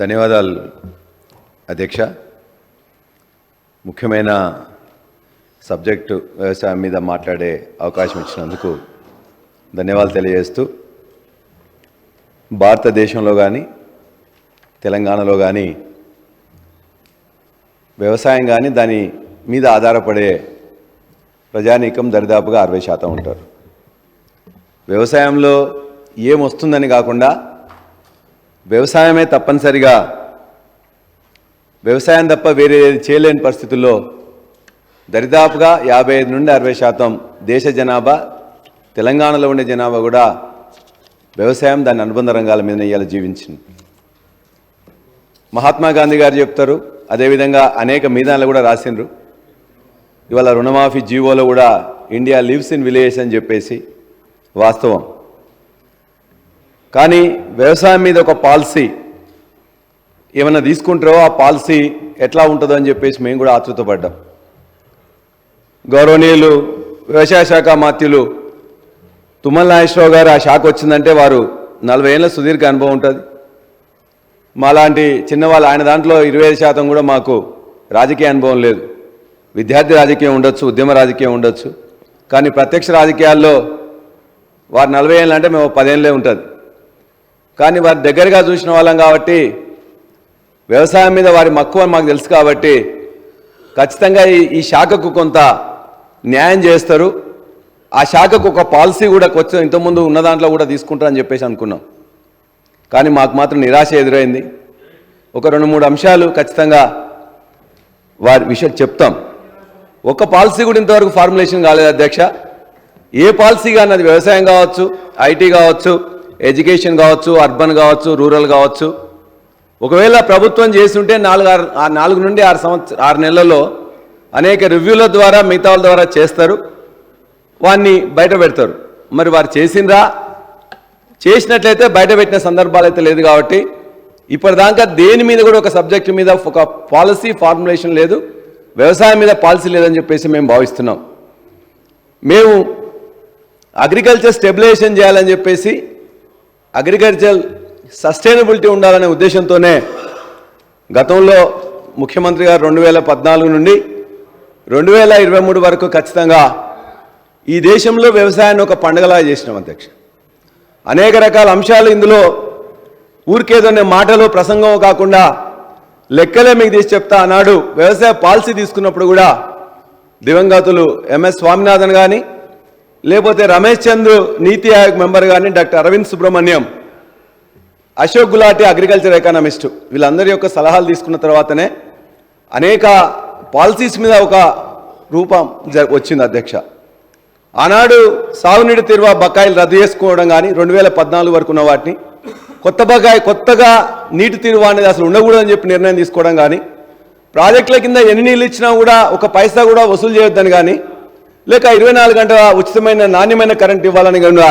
ధన్యవాదాలు అధ్యక్ష. ముఖ్యమైన సబ్జెక్టు వ్యవసాయం మీద మాట్లాడే అవకాశం ఇచ్చినందుకు ధన్యవాదాలు తెలియజేస్తూ, భారతదేశంలో కానీ తెలంగాణలో కానీ వ్యవసాయం కానీ దాని మీద ఆధారపడే ప్రజానీకం దరిదాపుగా 60% ఉంటారు. వ్యవసాయంలో ఏమొస్తుందని కాకుండా వ్యవసాయమే తప్పనిసరిగా వ్యవసాయం తప్ప వేరే చేయలేని పరిస్థితుల్లో దరిదాపుగా 55 నుండి 60% దేశ జనాభా, తెలంగాణలో ఉండే జనాభా కూడా వ్యవసాయం దాని అనుబంధ రంగాల మీద ఇవాళ జీవించింది. మహాత్మా గాంధీ గారు చెప్తారు, అదేవిధంగా అనేక మీదాలు కూడా రాసిండ్రు. ఇవాళ రుణమాఫీ జీవోలో కూడా ఇండియా లివ్స్ ఇన్ విలేజెస్ అని చెప్పేసి వాస్తవం. కానీ వ్యవసాయం మీద ఒక పాలసీ ఏమైనా తీసుకుంటారో ఆ పాలసీ ఎట్లా ఉంటుందో అని చెప్పేసి మేము కూడా ఆతృతపడ్డాం. గౌరవనీయులు వ్యవసాయ శాఖ మంత్రులు తుమ్మల నాగేశ్వరరావు గారు ఆ శాఖ వచ్చిందంటే వారు 40 ఏళ్ళ సుదీర్ఘ అనుభవం ఉంటుంది. మాలాంటి చిన్నవాళ్ళు, ఆయన దాంట్లో 25% కూడా మాకు రాజకీయ అనుభవం లేదు. విద్యార్థి రాజకీయం ఉండొచ్చు, ఉద్యమ రాజకీయం ఉండొచ్చు, కానీ ప్రత్యక్ష రాజకీయాల్లో వారు 40 ఏళ్ళు అంటే మేము 10 ఏళ్ళే ఉంటుంది. కానీ వారి దగ్గరగా చూసిన వాళ్ళం కాబట్టి, వ్యవసాయం మీద వారి మక్కువ మాకు తెలుసు కాబట్టి ఖచ్చితంగా ఈ శాఖకు కొంత న్యాయం చేస్తారు, ఆ శాఖకు ఒక పాలసీ కూడా కొంచెం ఇంతకుముందు ఉన్న దాంట్లో కూడా తీసుకుంటారని చెప్పేసి అనుకున్నాం. కానీ మాకు మాత్రం నిరాశ ఎదురైంది. ఒక 2-3 అంశాలు ఖచ్చితంగా వారి విషయం చెప్తాం. ఒక పాలసీ కూడా ఇంతవరకు ఫార్ములేషన్ కాలేదు అధ్యక్ష. ఏ పాలసీ కానీ అది వ్యవసాయం కావచ్చు, ఐటీ కావచ్చు, ఎడ్యుకేషన్ కావచ్చు, అర్బన్ కావచ్చు, రూరల్ కావచ్చు, ఒకవేళ ప్రభుత్వం చేస్తుంటే 4 నుండి 6 నెలల్లో అనేక రివ్యూల ద్వారా మిగతా వాళ్ళ ద్వారా చేస్తారు, వాన్ని బయట పెడతారు. మరి వారు చేసిండ్రా? చేసినట్లయితే బయట పెట్టిన సందర్భాలు అయితే లేదు. కాబట్టి ఇప్పటిదాకా దేని మీద కూడా ఒక సబ్జెక్టు మీద ఒక పాలసీ ఫార్ములేషన్ లేదు, వ్యవసాయం మీద పాలసీ లేదని చెప్పేసి మేము భావిస్తున్నాం. మేము అగ్రికల్చర్ స్టెబిలైజేషన్ చేయాలని చెప్పేసి, అగ్రికల్చర్ సస్టైనబిలిటీ ఉండాలనే ఉద్దేశంతోనే గతంలో ముఖ్యమంత్రి గారు 2014 నుండి 2023 వరకు ఖచ్చితంగా ఈ దేశంలో వ్యవసాయాన్ని ఒక పండుగలా చేసినాం అధ్యక్ష. అనేక రకాల అంశాలు ఇందులో ఊరికేదనే మాటలు ప్రసంగం కాకుండా లెక్కలే మీకు తీసి చెప్తా. ఆనాడు వ్యవసాయ పాలసీ తీసుకున్నప్పుడు కూడా దివంగతులు ఎంఎస్ స్వామినాథన్ కానీ, లేకపోతే రమేష్ చంద్ర నీతి ఆయోగ్ మెంబర్ కానీ, doctor Arvind Subramanian, Ashok Gulati agriculture economist, వీళ్ళందరి యొక్క సలహాలు తీసుకున్న తర్వాతనే అనేక పాలసీస్ మీద ఒక రూపం వచ్చింది అధ్యక్ష. ఆనాడు సాగునీటి తీరువ బకాయిలు రద్దు చేసుకోవడం కానీ, 2014 వరకు ఉన్న వాటిని కొత్తగా నీటి తీరువ అనేది అసలు ఉండకూడదని చెప్పి నిర్ణయం తీసుకోవడం కానీ, ప్రాజెక్టుల కింద ఎన్ని నీళ్ళు ఇచ్చినా కూడా ఒక పైసా కూడా వసూలు చేయొద్దని కానీ, లేక 24 గంటల ఉచితమైన నాణ్యమైన కరెంట్ ఇవ్వాలని కానీ,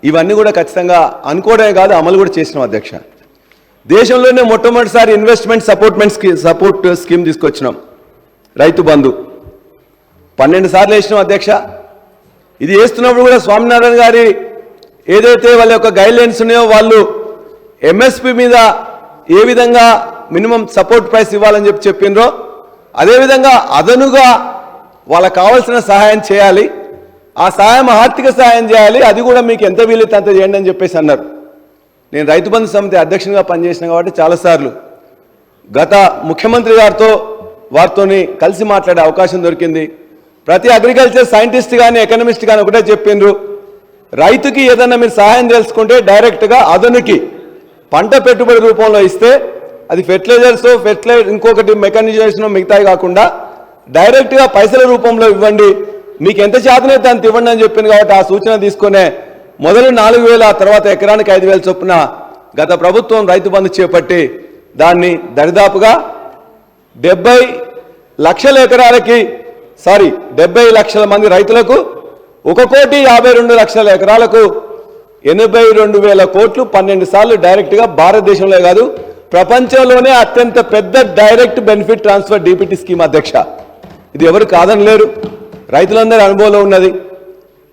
ఇవన్నీ కూడా ఖచ్చితంగా అనుకోవడమే కాదు, అమలు కూడా చేసినాం అధ్యక్ష. దేశంలోనే మొట్టమొదటిసారి ఇన్వెస్ట్మెంట్ సపోర్ట్ స్కీమ్ తీసుకొచ్చినాం, రైతు బంధు 12 సార్లు వేసినాం అధ్యక్ష. ఇది వేస్తున్నప్పుడు కూడా స్వామినారాయణ గారి ఏదైతే వాళ్ళ యొక్క గైడ్లైన్స్ ఉన్నాయో, వాళ్ళు ఎంఎస్పి మీద ఏ విధంగా మినిమం సపోర్ట్ ప్రైస్ ఇవ్వాలని చెప్పినరో అదేవిధంగా అదనుగా వాళ్ళకు కావాల్సిన సహాయం చేయాలి, ఆ సహాయం ఆర్థిక సహాయం చేయాలి, అది కూడా మీకు ఎంత వీలైతే అంత చేయండి అని చెప్పేసి అన్నారు. నేను రైతు బంధు సమితి అధ్యక్షునిగా పనిచేసిన కాబట్టి చాలాసార్లు గత ముఖ్యమంత్రి గారితో వారితో కలిసి మాట్లాడే అవకాశం దొరికింది. ప్రతి అగ్రికల్చర్ సైంటిస్ట్ కానీ ఎకనమిస్ట్ కానీ ఒకటే చెప్పిండ్రు, రైతుకి ఏదన్నా మీరు సహాయం తెలుసుకుంటే డైరెక్ట్గా అదనుకి పంట పెట్టుబడి రూపంలో ఇస్తే, అది ఫెర్టిలైజర్స్ ఇంకొకటి మెకానిజేషన్ మిగతాయి కాకుండా డైరెక్ట్గా పైసల రూపంలో ఇవ్వండి, మీకు ఎంత శాతమైతే అంత ఇవ్వండి అని చెప్పింది. కాబట్టి ఆ సూచన తీసుకునే మొదలు 4,000, ఆ తర్వాత ఎకరానికి 5,000 చొప్పున గత ప్రభుత్వం రైతు బంధు చేపట్టి దాన్ని దరిదాపుగా 70 లక్షల ఎకరాలకి 70 లక్షల మంది రైతులకు 1,52,00,000 ఎకరాలకు 82,000 కోట్లు 12 సార్లు డైరెక్ట్గా భారతదేశంలో కాదు ప్రపంచంలోనే అత్యంత పెద్ద direct benefit transfer DPT scheme అధ్యక్ష. ఇది ఎవరు కాదనలేరు, రైతులందరి అనుభవంలో ఉన్నది.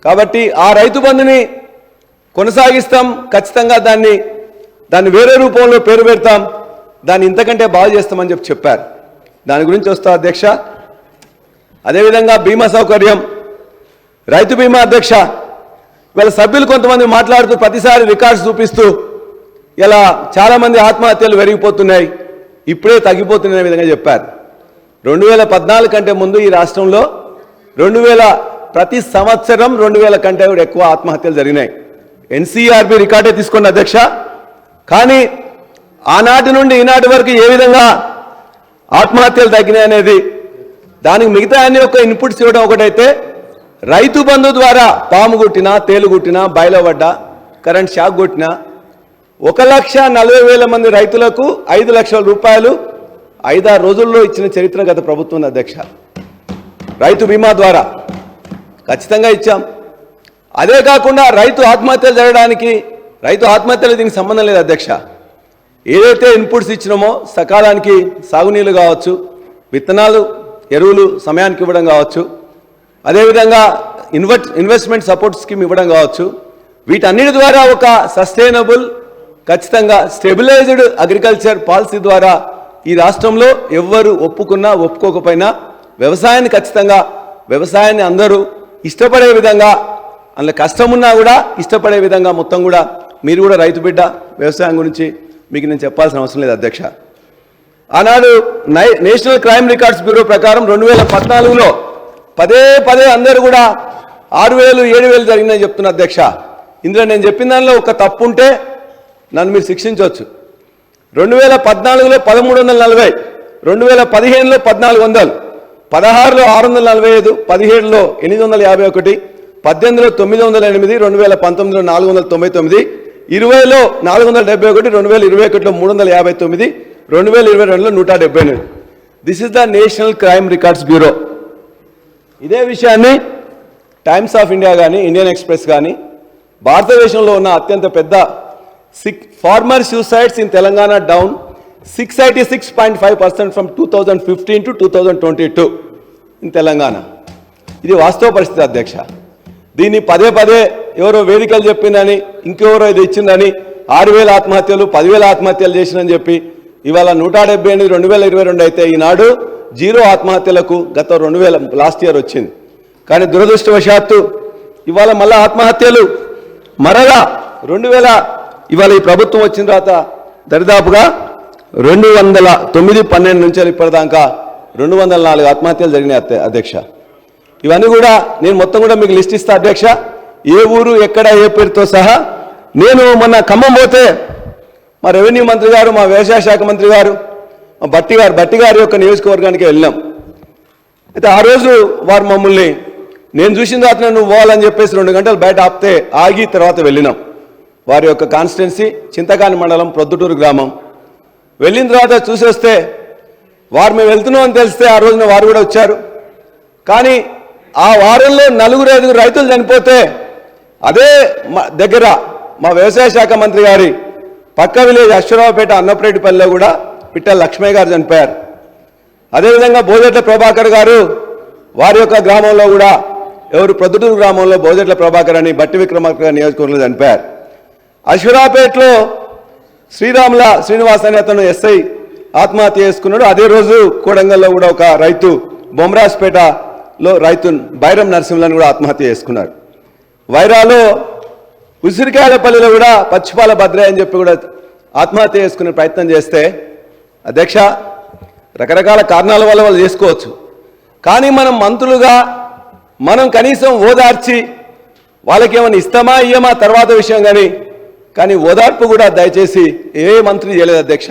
కాబట్టి ఆ రైతు బంధుని కొనసాగిస్తాం, ఖచ్చితంగా దాన్ని వేరే రూపంలో పేరు పెడతాం. దాన్ని ఇంతకంటే బాగు చేస్తామని చెప్పారు. దాని గురించి వస్తా అధ్యక్ష. అదేవిధంగా బీమా సౌకర్యం, రైతు బీమా అధ్యక్ష, వీళ్ళ సభ్యులు కొంతమంది మాట్లాడుతూ ప్రతిసారి రికార్డ్స్ చూపిస్తూ ఇలా చాలామంది ఆత్మహత్యలు పెరిగిపోతున్నాయి, ఇప్పుడే తగ్గిపోతున్న విధంగా చెప్పారు. 2014 కంటే ముందు ఈ రాష్ట్రంలో ప్రతి సంవత్సరం 2000 కంటే కూడా ఎక్కువ ఆత్మహత్యలు జరిగినాయి. ఎన్సీఆర్బీ రికార్డే తీసుకోండి అధ్యక్ష. కానీ ఆనాటి నుండి ఈనాటి వరకు ఏ విధంగా ఆత్మహత్యలు తగ్గినాయి అనేది, దానికి మిగతా అన్ని ఒక ఇన్పుట్స్ ఇవ్వడం ఒకటైతే, రైతు బంధు ద్వారా పాము గుట్టినా, తేలు గుట్టినా, బాయిలో పడ్డా, కరెంట్ షాక్ కొట్టినా 1,40,000 మంది రైతులకు 5 లక్షల రూపాయలు 5-6 రోజుల్లో ఇచ్చిన చరిత్ర గత ప్రభుత్వం అధ్యక్ష. రైతు బీమా ద్వారా ఖచ్చితంగా ఇచ్చాం. అదే కాకుండా రైతు ఆత్మహత్యలు జరగడానికి, రైతు ఆత్మహత్యలు దీనికి సంబంధం లేదు అధ్యక్ష. ఏదైతే ఇన్పుట్స్ ఇచ్చినామో సకాలానికి సాగునీళ్ళు కావచ్చు, విత్తనాలు, ఎరువులు సమయానికి ఇవ్వడం కావచ్చు, అదేవిధంగా ఇన్వెస్ట్మెంట్ సపోర్ట్ స్కీమ్ ఇవ్వడం కావచ్చు, వీటన్నిటి ద్వారా ఒక సస్టైనబుల్, ఖచ్చితంగా స్టెబిలైజ్డ్ అగ్రికల్చర్ పాలసీ ద్వారా ఈ రాష్ట్రంలో ఎవ్వరు ఒప్పుకున్నా ఒప్పుకోకపోయినా వ్యవసాయాన్ని, ఖచ్చితంగా వ్యవసాయాన్ని అందరూ ఇష్టపడే విధంగా, అందులో కష్టమున్నా కూడా ఇష్టపడే విధంగా మొత్తం కూడా, మీరు కూడా రైతు బిడ్డ, వ్యవసాయం గురించి మీకు నేను చెప్పాల్సిన అవసరం లేదు అధ్యక్ష. ఆనాడు నేషనల్ క్రైమ్ రికార్డ్స్ బ్యూరో ప్రకారం 2014లో పదే అందరూ కూడా 6,000, 7,000 జరిగిందని చెప్తున్నా అధ్యక్ష. ఇందులో నేను చెప్పిన దానిలో ఒక తప్పు ఉంటే నన్ను మీరు శిక్షించవచ్చు. 2014లో 1,340, 2015లో 1,400, 16లో 645, 17లో 851, 18లో 908, 2019లో 499, 20లో 471, 2021లో 359, 2022లో 178. This is the National Crime Records Bureau. ఇదే విషయాన్ని టైమ్స్ ఆఫ్ ఇండియా కానీ, ఇండియన్ ఎక్స్ప్రెస్ కానీ, భారతదేశంలో ఉన్న అత్యంత పెద్ద farmer suicides in Telangana down 686.5% from 2015 to 2022 in Telangana. ఇది వాస్తవ పరిస్థితి అధ్యక్ష. దీన్ని పదే ఎవరో వేదికలు చెప్పిందని, ఇంకెవరో ఇది ఇచ్చిందని, 6,000 ఆత్మహత్యలు, 10,000 ఆత్మహత్యలు చేసినని చెప్పి ఇవాళ 178 2022 అయితే ఈనాడు 0 ఆత్మహత్యలకు గత 2000 లాస్ట్ ఇయర్ వచ్చింది. కానీ దురదృష్టవశాత్తు ఇవాళ మళ్ళా ఆత్మహత్యలు మరలా 2000 ఇవాళ ఈ ప్రభుత్వం వచ్చిన తర్వాత దరిదాపుగా 209-12 నుంచి ఇప్పటిదాకా 204 ఆత్మహత్యలు జరిగినాయి అధ్యక్ష. ఇవన్నీ కూడా నేను మొత్తం కూడా మీకు లిస్ట్ ఇస్తా అధ్యక్ష, ఏ ఊరు ఎక్కడ ఏ పేరుతో సహా. నేను మొన్న ఖమ్మం పోతే మా రెవెన్యూ మంత్రి గారు, మా వ్యవసాయ శాఖ మంత్రి గారు, మా బట్టి గారి యొక్క నియోజకవర్గానికి వెళ్ళాం. అయితే ఆ రోజు వారు మమ్మల్ని, నేను చూసిన తర్వాత నువ్వు పోవాలని చెప్పేసి 2 గంటలు బయట ఆపితే ఆగి తర్వాత వెళ్ళినాం. వారి యొక్క కాన్స్టిట్యున్సీ చింతకాని మండలం ప్రొద్దుటూరు గ్రామం. వెళ్ళిన తర్వాత చూసి వస్తే వారు మేము వెళ్తున్నాం అని తెలిస్తే ఆ రోజున వారు కూడా వచ్చారు. కానీ ఆ వారంలో 4-5 రైతులు చనిపోతే అదే దగ్గర మా వ్యవసాయ శాఖ మంత్రి గారి పక్క విలేజ్ అశ్వరావుపేట అన్నపరెడ్డిపల్లిలో కూడా పిట్టల లక్ష్మయ్య గారు చనిపోయారు. అదేవిధంగా బోజెట్ల ప్రభాకర్ గారు వారి యొక్క గ్రామంలో కూడా, ఎవరు ప్రొద్దుటూరు గ్రామంలో బోజెట్ల ప్రభాకర్ అని బట్టి విక్రమార్క గారి నియోజకవర్గంలో చనిపోయారు. అశ్వరావుపేటలో శ్రీనివాస్ అనే అతను ఎస్ఐ ఆత్మహత్య చేసుకున్నాడు. అదే రోజు కోడంగల్లో కూడా ఒక రైతు, బొమ్మరాజ్పేటలో రైతు బైరం నరసింహులను కూడా ఆత్మహత్య చేసుకున్నారు. వైరాలో ఉసిరికాయలపల్లిలో కూడా పచ్చిపాల భద్రయ్య అని చెప్పి కూడా ఆత్మహత్య చేసుకునే ప్రయత్నం చేస్తే అధ్యక్ష, రకరకాల కారణాల వల్ల వాళ్ళు చేసుకోవచ్చు. కానీ మనం మంత్రులుగా మనం కనీసం ఓదార్చి వాళ్ళకి ఏమైనా ఇస్తామా ఇయ్యమా తర్వాత విషయం, కానీ ఓదార్పు కూడా దయచేసి ఏ మంత్రి చేయలేదు అధ్యక్ష.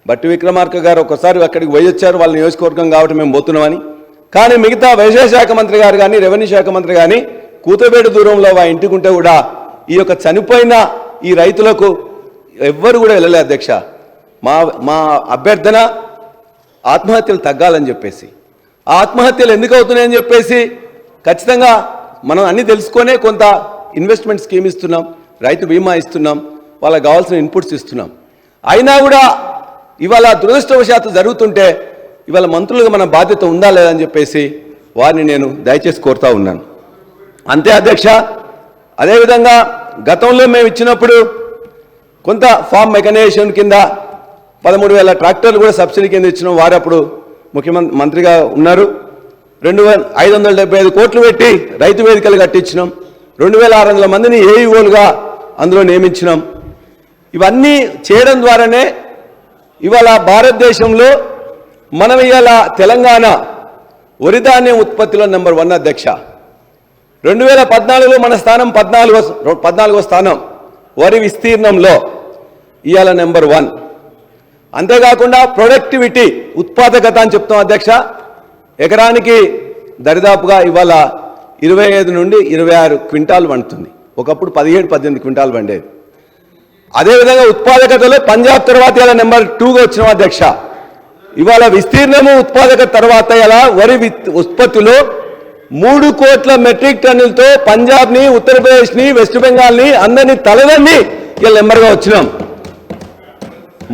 బట్టి విక్రమార్క గారు ఒకసారి అక్కడికి పోయి వచ్చారు, వాళ్ళ నియోజకవర్గం కాబట్టి మేము పోతున్నామని. కానీ మిగతా వ్యవసాయ శాఖ మంత్రి గారు కానీ, రెవెన్యూ శాఖ మంత్రి కానీ కూతబేడు దూరంలో వా ఇంటికి ఉంటే కూడా ఈ యొక్క చనిపోయిన ఈ రైతులకు ఎవ్వరు కూడా వెళ్ళలే అధ్యక్ష. మా అభ్యర్థన ఆత్మహత్యలు తగ్గాలని చెప్పేసి, ఆత్మహత్యలు ఎందుకు అవుతున్నాయని చెప్పేసి ఖచ్చితంగా మనం అన్నీ తెలుసుకొనే కొంత ఇన్వెస్ట్మెంట్ స్కీమ్ ఇస్తున్నాం, రైతు బీమా ఇస్తున్నాం, వాళ్ళకి కావాల్సిన ఇన్పుట్స్ ఇస్తున్నాం. అయినా కూడా ఇవాళ దురదృష్టవశాత్తు జరుగుతుంటే ఇవాళ మంత్రులుగా మన బాధ్యత ఉందా లేదని చెప్పేసి వారిని నేను దయచేసి కోరుతా ఉన్నాను. అంతే అధ్యక్ష. అదేవిధంగా గతంలో మేము ఇచ్చినప్పుడు కొంత ఫార్మ్ మెకనైజేషన్ కింద 13,000 ట్రాక్టర్లు కూడా సబ్సిడీ కింద ఇచ్చినాం. వారు అప్పుడు మంత్రిగా ఉన్నారు. 575 కోట్లు పెట్టి రైతు వేదికలు కట్టించినాం. 2,600 మందిని ఏఈఓలుగా అందులో నియమించినాం. ఇవన్నీ చేయడం ద్వారానే ఇవాళ భారతదేశంలో మనం ఇవాళ తెలంగాణ వరి ధాన్యం ఉత్పత్తిలో నెంబర్ 1 అధ్యక్ష. 2014లో మన స్థానం 14వ స్థానం వరి విస్తీర్ణంలో ఇవాళ నెంబర్ 1. అంతేకాకుండా ప్రొడక్టివిటీ ఉత్పాదకత అని చెప్తాం అధ్యక్ష. ఎకరానికి దరిదాపుగా ఇవాళ 25 నుండి 26 క్వింటాలు పండుతుంది. ఒకప్పుడు 17-18 క్వింటాలు పండేది. అదేవిధంగా ఉత్పాదకతలో పంజాబ్ తర్వాత ఇలా నెంబర్ 2గా వచ్చినాం అధ్యక్ష. ఇవాళ విస్తీర్ణము ఉత్పాదకత తర్వాత ఇలా వరి ఉత్పత్తిలో 3 కోట్ల మెట్రిక్ టన్నులతో పంజాబ్ని, ఉత్తరప్రదేశ్ని, వెస్ట్ బెంగాల్ని అందరినీ తలదన్ని ఇలా నెంబర్గా వచ్చినాం.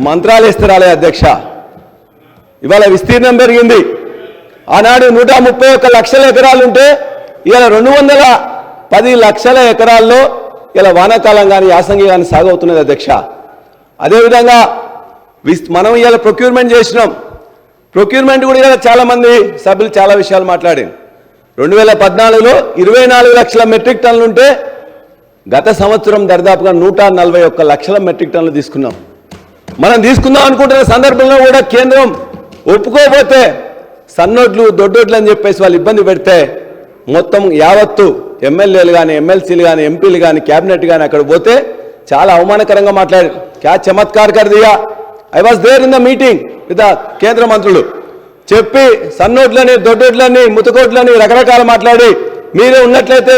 మంత్రాలు ఇస్తే రాలే అధ్యక్ష. ఇవాళ విస్తీర్ణం పెరిగింది. ఆనాడు 131 లక్షల ఎకరాలు ఉంటే ఇవాళ 210 లక్షల ఎకరాల్లో ఇలా వానాకాలం కానీ యాసంగి కానీ సాగవుతున్నది అధ్యక్ష. అదేవిధంగా మనం ఇవాళ ప్రొక్యూర్మెంట్ చేసినాం. ప్రొక్యూర్మెంట్ కూడా ఇవాళ చాలామంది సభ్యులు చాలా విషయాలు మాట్లాడారు. 2014లో 24 లక్షల మెట్రిక్ టన్నులు ఉంటే గత సంవత్సరం దరిదాపుగా 141 లక్షల మెట్రిక్ టన్నులు తీసుకున్నాం. మనం తీసుకుందాం అనుకుంటున్న సందర్భంలో కూడా కేంద్రం ఒప్పుకోకపోతే సన్నోట్లు దొడ్డోట్లు అని చెప్పేసి వాళ్ళు ఇబ్బంది పెడితే మొత్తం యావత్తు ఎమ్మెల్యేలు కానీ, ఎమ్మెల్సీలు కానీ, ఎంపీలు కానీ, క్యాబినెట్ కానీ అక్కడ పోతే చాలా అవమానకరంగా మాట్లాడారు. క్యా చమత్కార్ కర్ దియా. I was there in the meeting with కేంద్ర మంత్రులు. చెప్పి సన్నోట్లని, దొడ్డోట్లని, ముతుకోట్లని రకరకాల మాట్లాడి మీరే ఉన్నట్లయితే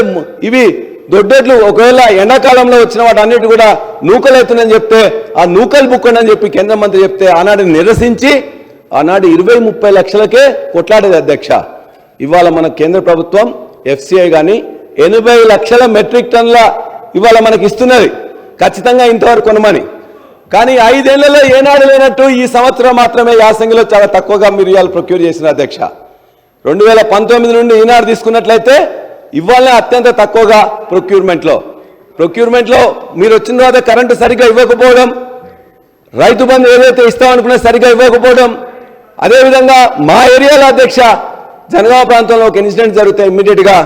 ఇవి దొడ్డోట్లు ఒకవేళ ఎండాకాలంలో వచ్చిన వాటి అన్నిటి కూడా నూకలు అవుతుందని చెప్తే ఆ నూకలు బుక్కండి అని చెప్పి కేంద్ర మంత్రి చెప్తే ఆనాడు నిరసించి ఆనాడు 20-30 లక్షలకే కొట్లాడేది అధ్యక్ష. ఇవాళ మన కేంద్ర ప్రభుత్వం FCI కానీ 80 లక్షల మెట్రిక్ టన్నుల ఇవాళ మనకి ఇస్తున్నది. ఖచ్చితంగా ఇంతవరకు కొనమని. కానీ 5 ఏళ్లలో ఏనాడు లేనట్టు ఈ సంవత్సరం మాత్రమే యాసంగిలో చాలా తక్కువగా మీరు ఇవాళ ప్రొక్యూర్ చేసిన అధ్యక్ష. 2019 నుండి ఈనాడు తీసుకున్నట్లయితే ఇవాళ అత్యంత తక్కువగా ప్రొక్యూర్మెంట్లో మీరు వచ్చిన తర్వాత కరెంటు సరిగ్గా ఇవ్వకపోవడం, రైతు బంధు ఏదైతే ఇస్తామనుకున్నా సరిగ్గా ఇవ్వకపోవడం. అదేవిధంగా మా ఏరియాలో అధ్యక్ష జనగామ ప్రాంతంలో ఒక ఇన్సిడెంట్ జరిగితే ఇమ్మీడియట్గా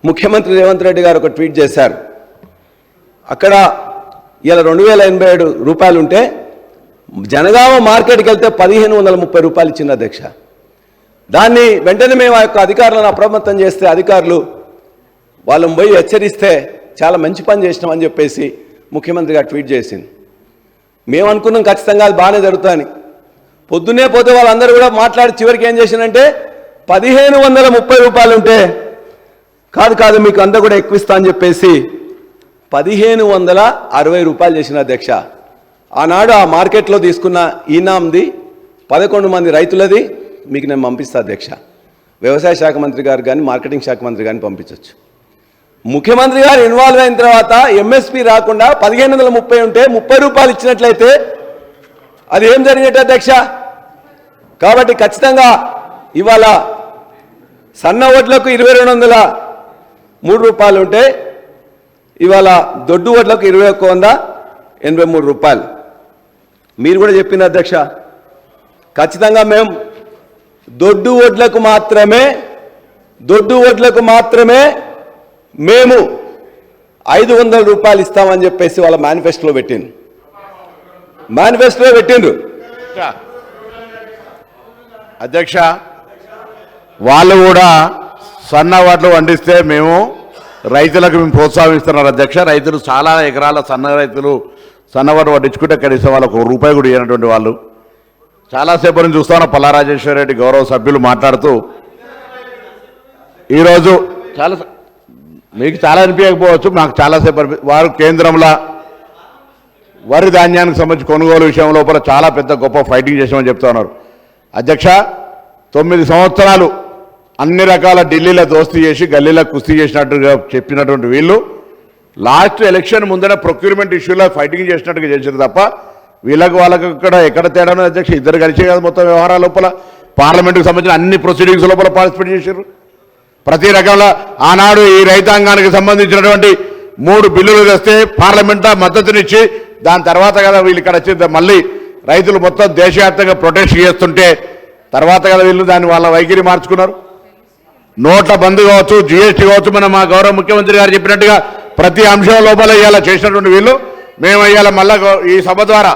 ముఖ్యమంత్రి రేవంత్ రెడ్డి గారు ఒక ట్వీట్ చేశారు. అక్కడ ఇలా 2087 రూపాయలు ఉంటే జనగామ మార్కెట్కి వెళ్తే 1530 రూపాయలు ఇచ్చింది అధ్యక్ష. దాన్ని వెంటనే మేము ఆ యొక్క అధికారులను అప్రమత్తం చేస్తే అధికారులు వాళ్ళని పోయి హెచ్చరిస్తే చాలా మంచి పని చేసినామని చెప్పేసి ముఖ్యమంత్రి గారు ట్వీట్ చేసింది. మేము అనుకున్నాం ఖచ్చితంగా అది బాగానే జరుగుతుందని. పొద్దున్నే పోతే వాళ్ళందరూ కూడా మాట్లాడి చివరికి ఏం చేసిందంటే 1530 రూపాయలు ఉంటే కాదు మీకు అంతా కూడా ఎక్కువ ఇస్తా అని చెప్పేసి 1560 రూపాయలు చేసిన అధ్యక్ష. ఆనాడు ఆ మార్కెట్లో తీసుకున్న ఈనాంది 11 మంది రైతులది మీకు నేను పంపిస్తా అధ్యక్ష. వ్యవసాయ శాఖ మంత్రి గారు కానీ, మార్కెటింగ్ శాఖ మంత్రి కానీ పంపించవచ్చు. ముఖ్యమంత్రి గారు ఇన్వాల్వ్ అయిన తర్వాత MSP రాకుండా 1530 ఉంటే 30 రూపాయలు ఇచ్చినట్లయితే అది ఏం జరిగినట్టు అధ్యక్ష. కాబట్టి ఖచ్చితంగా ఇవాళ సన్న ఓట్లకు 2203 రూపాయలు ఉంటే ఇవాళ దొడ్డు ఓట్లకు 2183 రూపాయలు. మీరు కూడా చెప్పింది అధ్యక్ష. ఖచ్చితంగా మేము దొడ్డు ఓట్లకు మాత్రమే మేము 500 రూపాయలు ఇస్తామని చెప్పేసి వాళ్ళ మేనిఫెస్టోలో పెట్టిండ్రు అధ్యక్ష. వాళ్ళు కూడా సన్న వాటిలో పండిస్తే మేము రైతులకు ప్రోత్సహిస్తున్నారు అధ్యక్ష. రైతులు చాలా ఎకరాల రైతులు సన్నవాటు పట్టించుకుంటే కనీసం వాళ్ళకు ₹1 కూడా ఇవ్వనటువంటి వాళ్ళు చాలాసేపు నుంచి చూస్తాను. పల్లారాజేశ్వర రెడ్డి గౌరవ సభ్యులు మాట్లాడుతూ ఈరోజు మీకు చాలా అనిపించకపోవచ్చు, మాకు చాలాసేపు వారు కేంద్రంలో వరి ధాన్యానికి సంబంధించి కొనుగోలు విషయం లోపల చాలా పెద్ద గొప్ప ఫైటింగ్ చేసామని చెప్తా ఉన్నారు అధ్యక్ష. 9 సంవత్సరాలు అన్ని రకాల ఢిల్లీలో దోస్తీ చేసి గల్లీలో కుస్తీ చేసినట్టుగా చెప్పినటువంటి వీళ్ళు లాస్ట్ ఎలక్షన్ ముందర ప్రొక్యూర్మెంట్ ఇష్యూలో ఫైటింగ్ చేసినట్టుగా చేశారు తప్ప వాళ్ళకు ఎక్కడ తేడానో అధ్యక్ష. ఇద్దరు కలిసే కదా మొత్తం వ్యవహారాల లోపల పార్లమెంటుకు సంబంధించిన అన్ని ప్రొసీడింగ్స్ లోపల పార్టిసిపేట్ చేశారు. ప్రతి రకంలో ఆనాడు ఈ రైతాంగానికి సంబంధించినటువంటి 3 బిల్లులు తెస్తే పార్లమెంట్లో మద్దతునిచ్చి దాని తర్వాత కదా వీళ్ళు ఇక్కడ వచ్చి మళ్ళీ రైతులు మొత్తం దేశవ్యాప్తంగా ప్రొటెస్ట్ చేస్తుంటే తర్వాత కదా వీళ్ళు దాన్ని వాళ్ళ వైఖరి మార్చుకున్నారు. నోట్ల బంద్ కావచ్చు, జీఎస్టీ కావచ్చు, మన మా గౌరవ ముఖ్యమంత్రి గారు చెప్పినట్టుగా ప్రతి అంశం లోపల ఇవాళ చేసినటువంటి వీళ్ళు మేము ఇవాళ మళ్ళా ఈ సభ ద్వారా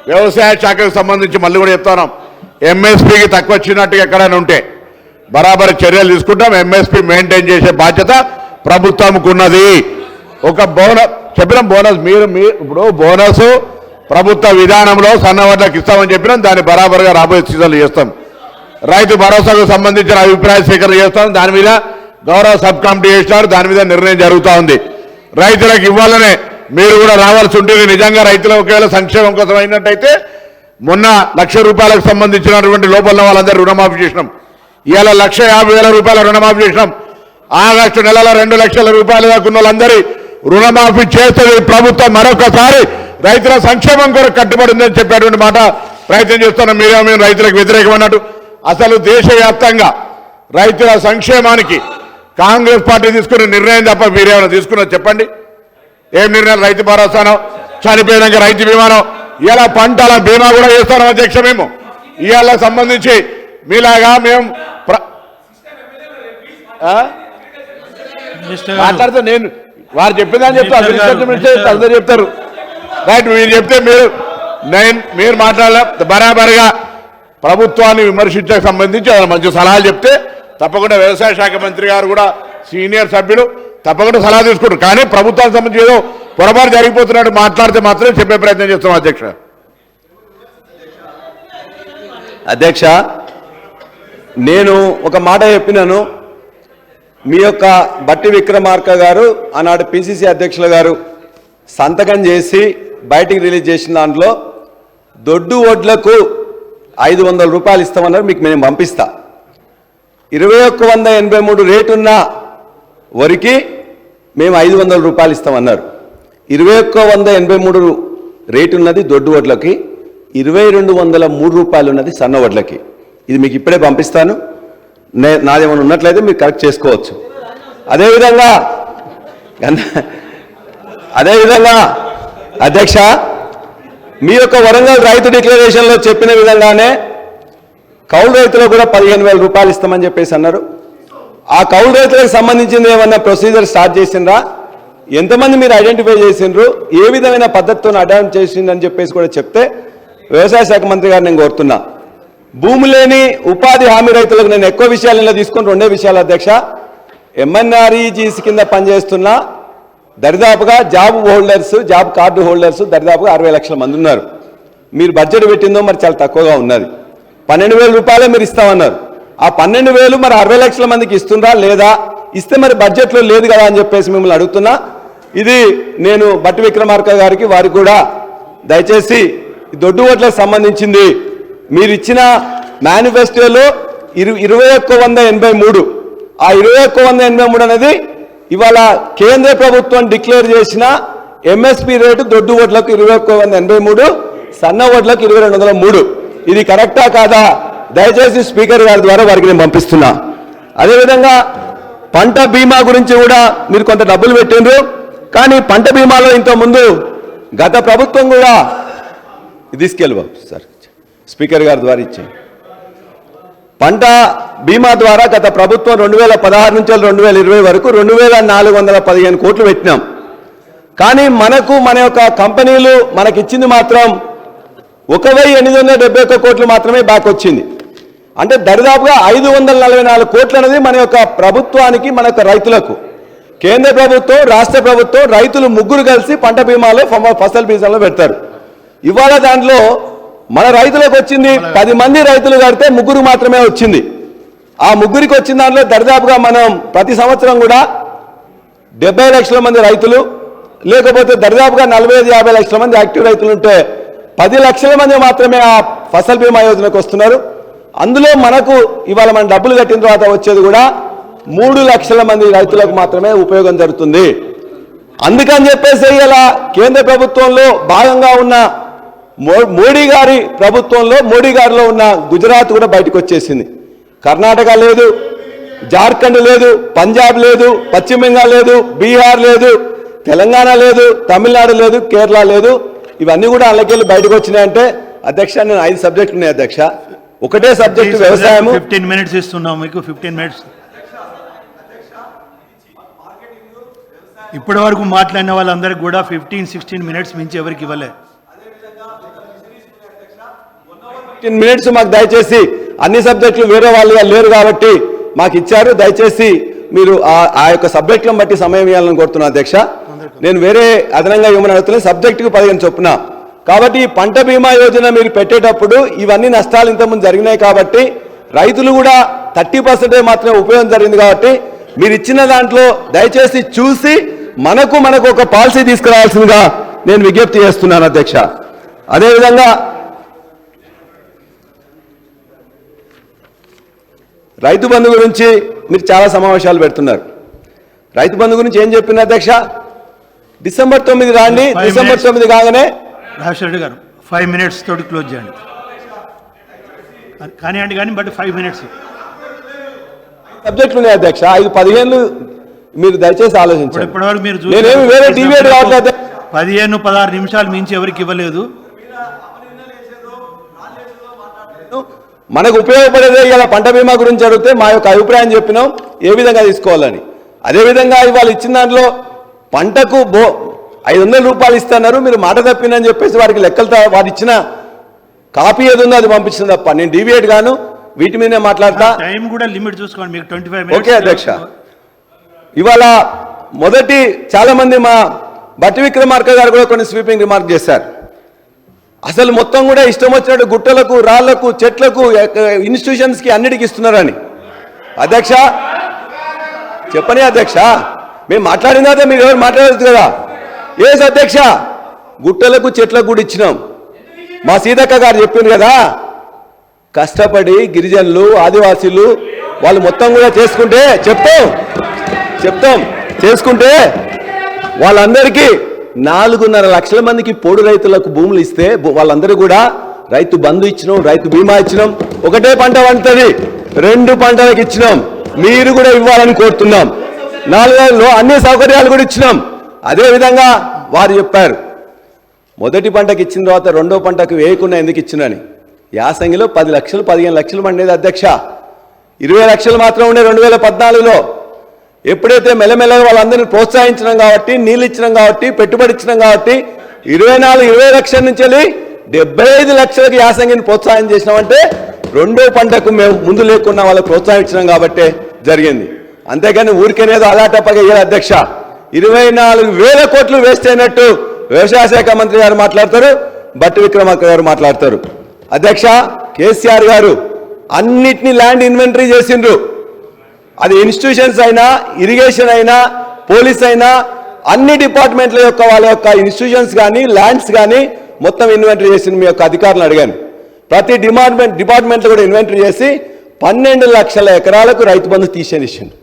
వ్యవసాయ శాఖకు సంబంధించి మళ్ళీ కూడా చెప్తున్నాం, ఎంఎస్పీకి తక్కువ వచ్చినట్టుగా ఎక్కడైనా ఉంటే బరాబర్ చర్యలు తీసుకుంటాం. ఎంఎస్పీ మెయింటైన్ చేసే బాధ్యత ప్రభుత్వంకు ఉన్నది. ఒక బోనస్ చెప్పినాం, బోనస్ మీరు ఇప్పుడు బోనస్ ప్రభుత్వ విధానంలో సన్నవడ్లకు ఇస్తామని చెప్పినాం, దాన్ని బరాబర్గా రాబోయే సీజన్లు చేస్తాం. రైతు భరోసాకు సంబంధించిన అభిప్రాయ సేకరణ చేస్తాం, దాని మీద గౌరవ సబ్ కమిటీ చేసినారు, దాని మీద నిర్ణయం జరుగుతూ ఉంది. రైతులకు ఇవ్వాలనే మీరు కూడా రావాల్సి ఉంటుంది. నిజంగా రైతుల ఒకవేళ సంక్షేమం కోసం అయినట్టయితే మొన్న ₹1,00,000 సంబంధించినటువంటి లోపల వాళ్ళందరూ రుణమాఫీ చేసినాం. ఇవాళ ₹1,50,000 రుణమాఫీ చేసినాం. ఆగస్టు నెలలో ₹2,00,000 దాకా ఉన్న వాళ్ళందరి రుణమాఫీ చేస్తుంది ప్రభుత్వం. మరొకసారి రైతుల సంక్షేమం కొరకు కట్టుబడి ఉందని చెప్పేటువంటి మాట ప్రయత్నం చేస్తున్నాం. మేము రైతులకు వ్యతిరేకమన్నట్టు అసలు దేశవ్యాప్తంగా రైతుల సంక్షేమానికి కాంగ్రెస్ పార్టీ తీసుకున్న నిర్ణయం తప్ప మీరేమైనా తీసుకున్నది చెప్పండి. ఏం నిర్ణయం? రైతు భరోసానో, చనిపోయినాక రైతు బీమానో, ఇలా పంటల బీమా కూడా చేస్తాం అధ్యక్ష. మేము ఇవాళ సంబంధించి మీలాగా మేము మాట్లాడుతూ నేను వారు చెప్పిందని చెప్తాను, అందరూ చెప్తారు. రైట్, మీరు చెప్తే మీరు మాట్లాడలే బరాబర్గా ప్రభుత్వాన్ని విమర్శించక సంబంధించి మంచి సలహాలు చెప్తే తప్పకుండా వ్యవసాయ శాఖ మంత్రి గారు కూడా సీనియర్ సభ్యులు తప్పకుండా సలహా తీసుకుంటారు. కానీ ప్రభుత్వానికి సంబంధించి ఏదో పొరపాటు జరిగిపోతున్నట్టు మాట్లాడితే మాత్రమే చెప్పే ప్రయత్నం చేస్తాం అధ్యక్ష. అధ్యక్ష, నేను ఒక మాట చెప్పినాను. మీ యొక్క బట్టి విక్రమార్క గారు ఆనాడు పిసిసి అధ్యక్షులు గారు సంతకం చేసి బయటికి రిలీజ్ చేసిన దాంట్లో దొడ్డు ఓట్లకు ₹500 ఇస్తామన్నారు. మీకు మేము పంపిస్తా. 2183 రేటున్న వరికి మేము ₹500 ఇస్తామన్నారు. 2183 రేటు ఉన్నది దొడ్డు వడ్లకి, ₹2203 ఉన్నది సన్న వడ్లకి. ఇది మీకు ఇప్పుడే పంపిస్తాను. నాదేమైనా ఉన్నట్లయితే మీరు కరెక్ట్ చేసుకోవచ్చు. అదేవిధంగా అధ్యక్ష, మీ యొక్క వరంగల్ రైతు డిక్లరేషన్లో చెప్పిన విధంగానే కౌలు రైతులకు కూడా ₹15,000 ఇస్తామని చెప్పేసి అన్నారు. ఆ కౌలు రైతులకు సంబంధించింది ఏమన్నా ప్రొసీజర్ స్టార్ట్ చేసిండ్రా? ఎంతమంది మీరు ఐడెంటిఫై చేసిండ్రు? ఏ విధమైన పద్ధతితో అడాప్ట్ చేసిందని చెప్పేసి కూడా చెప్తే వ్యవసాయ శాఖ మంత్రి గారు నేను కోరుతున్నా. భూమి లేని ఉపాధి హామీ రైతులకు నేను ఎక్కువ విషయాలు తీసుకొని 2 విషయాలు అధ్యక్ష. ఎంఎన్ఆర్ఈజీసీ కింద పనిచేస్తున్న దరిదాపుగా జాబ్ కార్డు హోల్డర్స్ దరిదాపుగా 60 లక్షల మంది ఉన్నారు. మీరు బడ్జెట్ పెట్టిందో మరి చాలా తక్కువగా ఉన్నది. ₹12,000 మీరు ఇస్తామన్నారు. ఆ 12,000 మరి 60 లక్షల మందికి ఇస్తుండ్రా లేదా? ఇస్తే మరి బడ్జెట్లో లేదు కదా అని చెప్పేసి మిమ్మల్ని అడుగుతున్నా. ఇది నేను బట్టి విక్రమార్క గారికి వారికి కూడా దయచేసి దొడ్డు ఓట్లకు సంబంధించింది మీరు ఇచ్చిన మేనిఫెస్టోలో 2183 ఆ 2183 అనేది ఇవాళ కేంద్ర ప్రభుత్వం డిక్లేర్ చేసిన ఎంఎస్పీ రేటు దొడ్డు ఓట్లకు 2183, సన్న ఓట్లకు 2203. ఇది కరెక్టా కాదా? దయచేసి స్పీకర్ గారి ద్వారా వారికి నేను పంపిస్తున్నా. అదేవిధంగా పంట బీమా గురించి కూడా మీరు కొంత డబ్బులు పెట్టిండ్రు. కానీ పంట బీమాలో ఇంతకుముందు గత ప్రభుత్వం కూడా తీసుకెళ్ళి బాబు సార్ స్పీకర్ గారి ద్వారా ఇచ్చే పంట బీమా ద్వారా గత ప్రభుత్వం 2016 నుంచి 2020 వరకు 2,415 కోట్లు పెట్టినాం. కానీ మన యొక్క కంపెనీలు మనకిచ్చింది మాత్రం 1,871 కోట్లు మాత్రమే బ్యాక్ వచ్చింది. అంటే దరిదాపుగా 544 కోట్లు అనేది మన యొక్క ప్రభుత్వానికి, మన యొక్క రైతులకు, కేంద్ర ప్రభుత్వం, రాష్ట్ర ప్రభుత్వం, రైతులు ముగ్గురు కలిసి పంట బీమాలో ఫసల్ బీమాలో పెడతారు. ఇవాళ దాంట్లో మన రైతులకు వచ్చింది 10 మంది రైతులు కడితే 3 మాత్రమే వచ్చింది. ఆ 3కి వచ్చిన దాంట్లో దరిదాపుగా మనం ప్రతి సంవత్సరం కూడా 70 లక్షల మంది రైతులు, లేకపోతే దరిదాపుగా 45-50 లక్షల మంది యాక్టివ్ రైతులు ఉంటే 10 లక్షల మంది మాత్రమే ఆ ఫసల్ బీమా యోజనకు వస్తున్నారు. అందులో మనకు ఇవాళ మనం డబ్బులు కట్టిన తర్వాత వచ్చేది కూడా 3 లక్షల మంది రైతులకు మాత్రమే ఉపయోగం జరుగుతుంది. అందుకని చెప్పేసి ఇలా కేంద్ర ప్రభుత్వంలో భాగంగా ఉన్న మోడీ గారి ప్రభుత్వంలో, మోడీ గారిలో ఉన్న గుజరాత్ కూడా బయటకు వచ్చేసింది. కర్ణాటక లేదు, జార్ఖండ్ లేదు, పంజాబ్ లేదు, పశ్చిమ బెంగాల్ లేదు, బీహార్ లేదు, తెలంగాణ లేదు, తమిళనాడు లేదు, కేరళ లేదు. ఇవన్నీ కూడా అందులోకెళ్ళి బయటకు వచ్చినాయంటే అధ్యక్ష నేను 5 సబ్జెక్టులు ఉన్నాయి అధ్యక్ష. ఒకటే సబ్జెక్టు వ్యవసాయము. 15 మినిట్స్ ఇస్తున్నాం మీకు, 15 మినిట్స్. ఇప్పటి వరకు మాట్లాడిన వాళ్ళందరికీ కూడా 15-16 మినిట్స్ మించి ఎవరికి ఇవ్వలే. 15 మినిట్స్ మాకు దయచేసి, అన్ని సబ్జెక్టులు వేరే వాళ్ళు లేరు కాబట్టి మాకు ఇచ్చారు. దయచేసి మీరు ఆ యొక్క సబ్జెక్టులను బట్టి సమయం ఇవ్వాలని కోరుతున్నా అధ్యక్ష. నేను వేరే అదనంగా ఇవ్వమని అడుగుతున్నాను. సబ్జెక్టుకు 15 చొప్పున. కాబట్టి ఈ పంట బీమా యోజన మీరు పెట్టేటప్పుడు ఇవన్నీ నష్టాలు ఇంతకుముందు జరిగినాయి కాబట్టి రైతులు కూడా 30% మాత్రమే ఉపయోగం జరిగింది కాబట్టి మీరు ఇచ్చిన దాంట్లో దయచేసి చూసి మనకు ఒక పాలసీ తీసుకురావాల్సిందిగా నేను విజ్ఞప్తి చేస్తున్నాను అధ్యక్ష. అదేవిధంగా రైతు బంధు గురించి మీరు చాలా సమావేశాలు పెడుతున్నారు. రైతు బంధు గురించి ఏం చెప్పింది అధ్యక్ష? డిసెంబర్ 9 రాండి, డిసెంబర్ 9 కాగానే రాజశేఖర్ రెడ్డి గారు 5 మినిట్స్ తోటి క్లోజ్ చేయండి. కానీ బట్ 5 మినిట్స్ సబ్జెక్టులు ఉన్నాయి అధ్యక్ష. 5-15 మీరు దయచేసి ఆలోచించండి. ఇప్పటివరకు మీరు నేనేమి వేరే డిబేట్ కావట్లేదు. 15-16 నిమిషాలు మించి ఎవరికి ఇవ్వలేదు. మనకు ఉపయోగపడేదే ఇలా పంట బీమా గురించి అడిగితే మా యొక్క అభిప్రాయం చెప్పినాం ఏ విధంగా తీసుకోవాలని. అదేవిధంగా ఇవాళ ఇచ్చిన దాంట్లో పంటకు 500 రూపాయలు ఇస్తున్నారు, మీరు మాట తప్పిందని చెప్పేసి వారికి లెక్కలతో వారు ఇచ్చిన కాపీ ఏది ఉందో అది పంపించింది తప్ప నేను డిబేట్ గాను వీటి మీదనే మాట్లాడతా. టైం కూడా లిమిట్ చూసుకోండి మీకు 25 మినిట్స్. ఓకే అధ్యక్ష. ఇవాళ మొదటి చాలా మంది మా బట్టి విక్రమార్క గారు కూడా కొన్ని స్వీపింగ్ రిమార్క్ చేశారు. అసలు మొత్తం కూడా ఇష్టం వచ్చినట్టు గుట్టలకు, రాళ్లకు, చెట్లకు, ఇన్స్టిట్యూషన్స్కి అన్నిటికీ ఇస్తున్నారని. అధ్యక్ష చెప్పని అధ్యక్ష, మేము మాట్లాడిన తర్వాత మీరు ఎవరు మాట్లాడదు కదా. ఏస్ అధ్యక్ష, గుట్టలకు చెట్లకు కూడా ఇచ్చినాం. మా సీతక్క గారు చెప్పింది కదా, కష్టపడి గిరిజనులు, ఆదివాసీలు వాళ్ళు మొత్తం కూడా చేసుకుంటే చెప్తాం చేసుకుంటే వాళ్ళందరికీ 4.5 లక్షల మందికి పోడు రైతులకు భూములు ఇస్తే వాళ్ళందరూ కూడా రైతు బంధు ఇచ్చినాం, రైతు బీమా ఇచ్చినాం. ఒకటే పంట పండుతుంది, 2 పంటలకు ఇచ్చినాం. మీరు కూడా ఇవ్వాలని కోరుతున్నాం. 4 ఏళ్ళలో అన్ని సౌకర్యాలు కూడా ఇచ్చినాం. అదేవిధంగా వారు చెప్పారు మొదటి పంటకు ఇచ్చిన తర్వాత 2వ పంటకు వేయకుండా ఎందుకు ఇచ్చినని. యాసంగిలో 10 లక్షలు 15 లక్షలు పండేది అధ్యక్ష. 20 లక్షలు మాత్రం ఉండే 2014లో. ఎప్పుడైతే మెల్లమెల్లగా వాళ్ళందరినీ ప్రోత్సహించడం కాబట్టి, నీళ్ళు ఇచ్చినాం కాబట్టి, పెట్టుబడి ఇచ్చినాం కాబట్టి 24-20 లక్షల నుంచి 75 లక్షలకు యాసంగిని ప్రోత్సాహం చేసినామంటే 2వ పంటకు మేము ముందు లేకున్నా వాళ్ళకి ప్రోత్సహించినాం కాబట్టే జరిగింది. అంతేగాని ఊరికేనేదో అలాటప్పగా అయ్యారు అధ్యక్ష. 24,000 కోట్లు వేస్ట్ అయినట్టు వ్యవసాయ శాఖ మంత్రి గారు మాట్లాడతారు, బట్టి విక్రమార్క గారు మాట్లాడతారు. అధ్యక్ష, కేసీఆర్ గారు అన్నిటినీ ల్యాండ్ ఇన్వెంటరీ చేసిండ్రు. అది ఇన్స్టిట్యూషన్స్ అయినా, ఇరిగేషన్ అయినా, పోలీస్ అయినా, అన్ని డిపార్ట్మెంట్ల యొక్క వాళ్ళ యొక్క ఇన్స్టిట్యూషన్స్ కానీ, ల్యాండ్స్ కానీ మొత్తం ఇన్వెంటరీ చేసింది. మీ యొక్క అధికారులను అడిగాను. ప్రతి డిపార్ట్మెంట్లో కూడా ఇన్వెంటరీ చేసి 12 లక్షల ఎకరాలకు రైతు బంధు తీసేసిండు.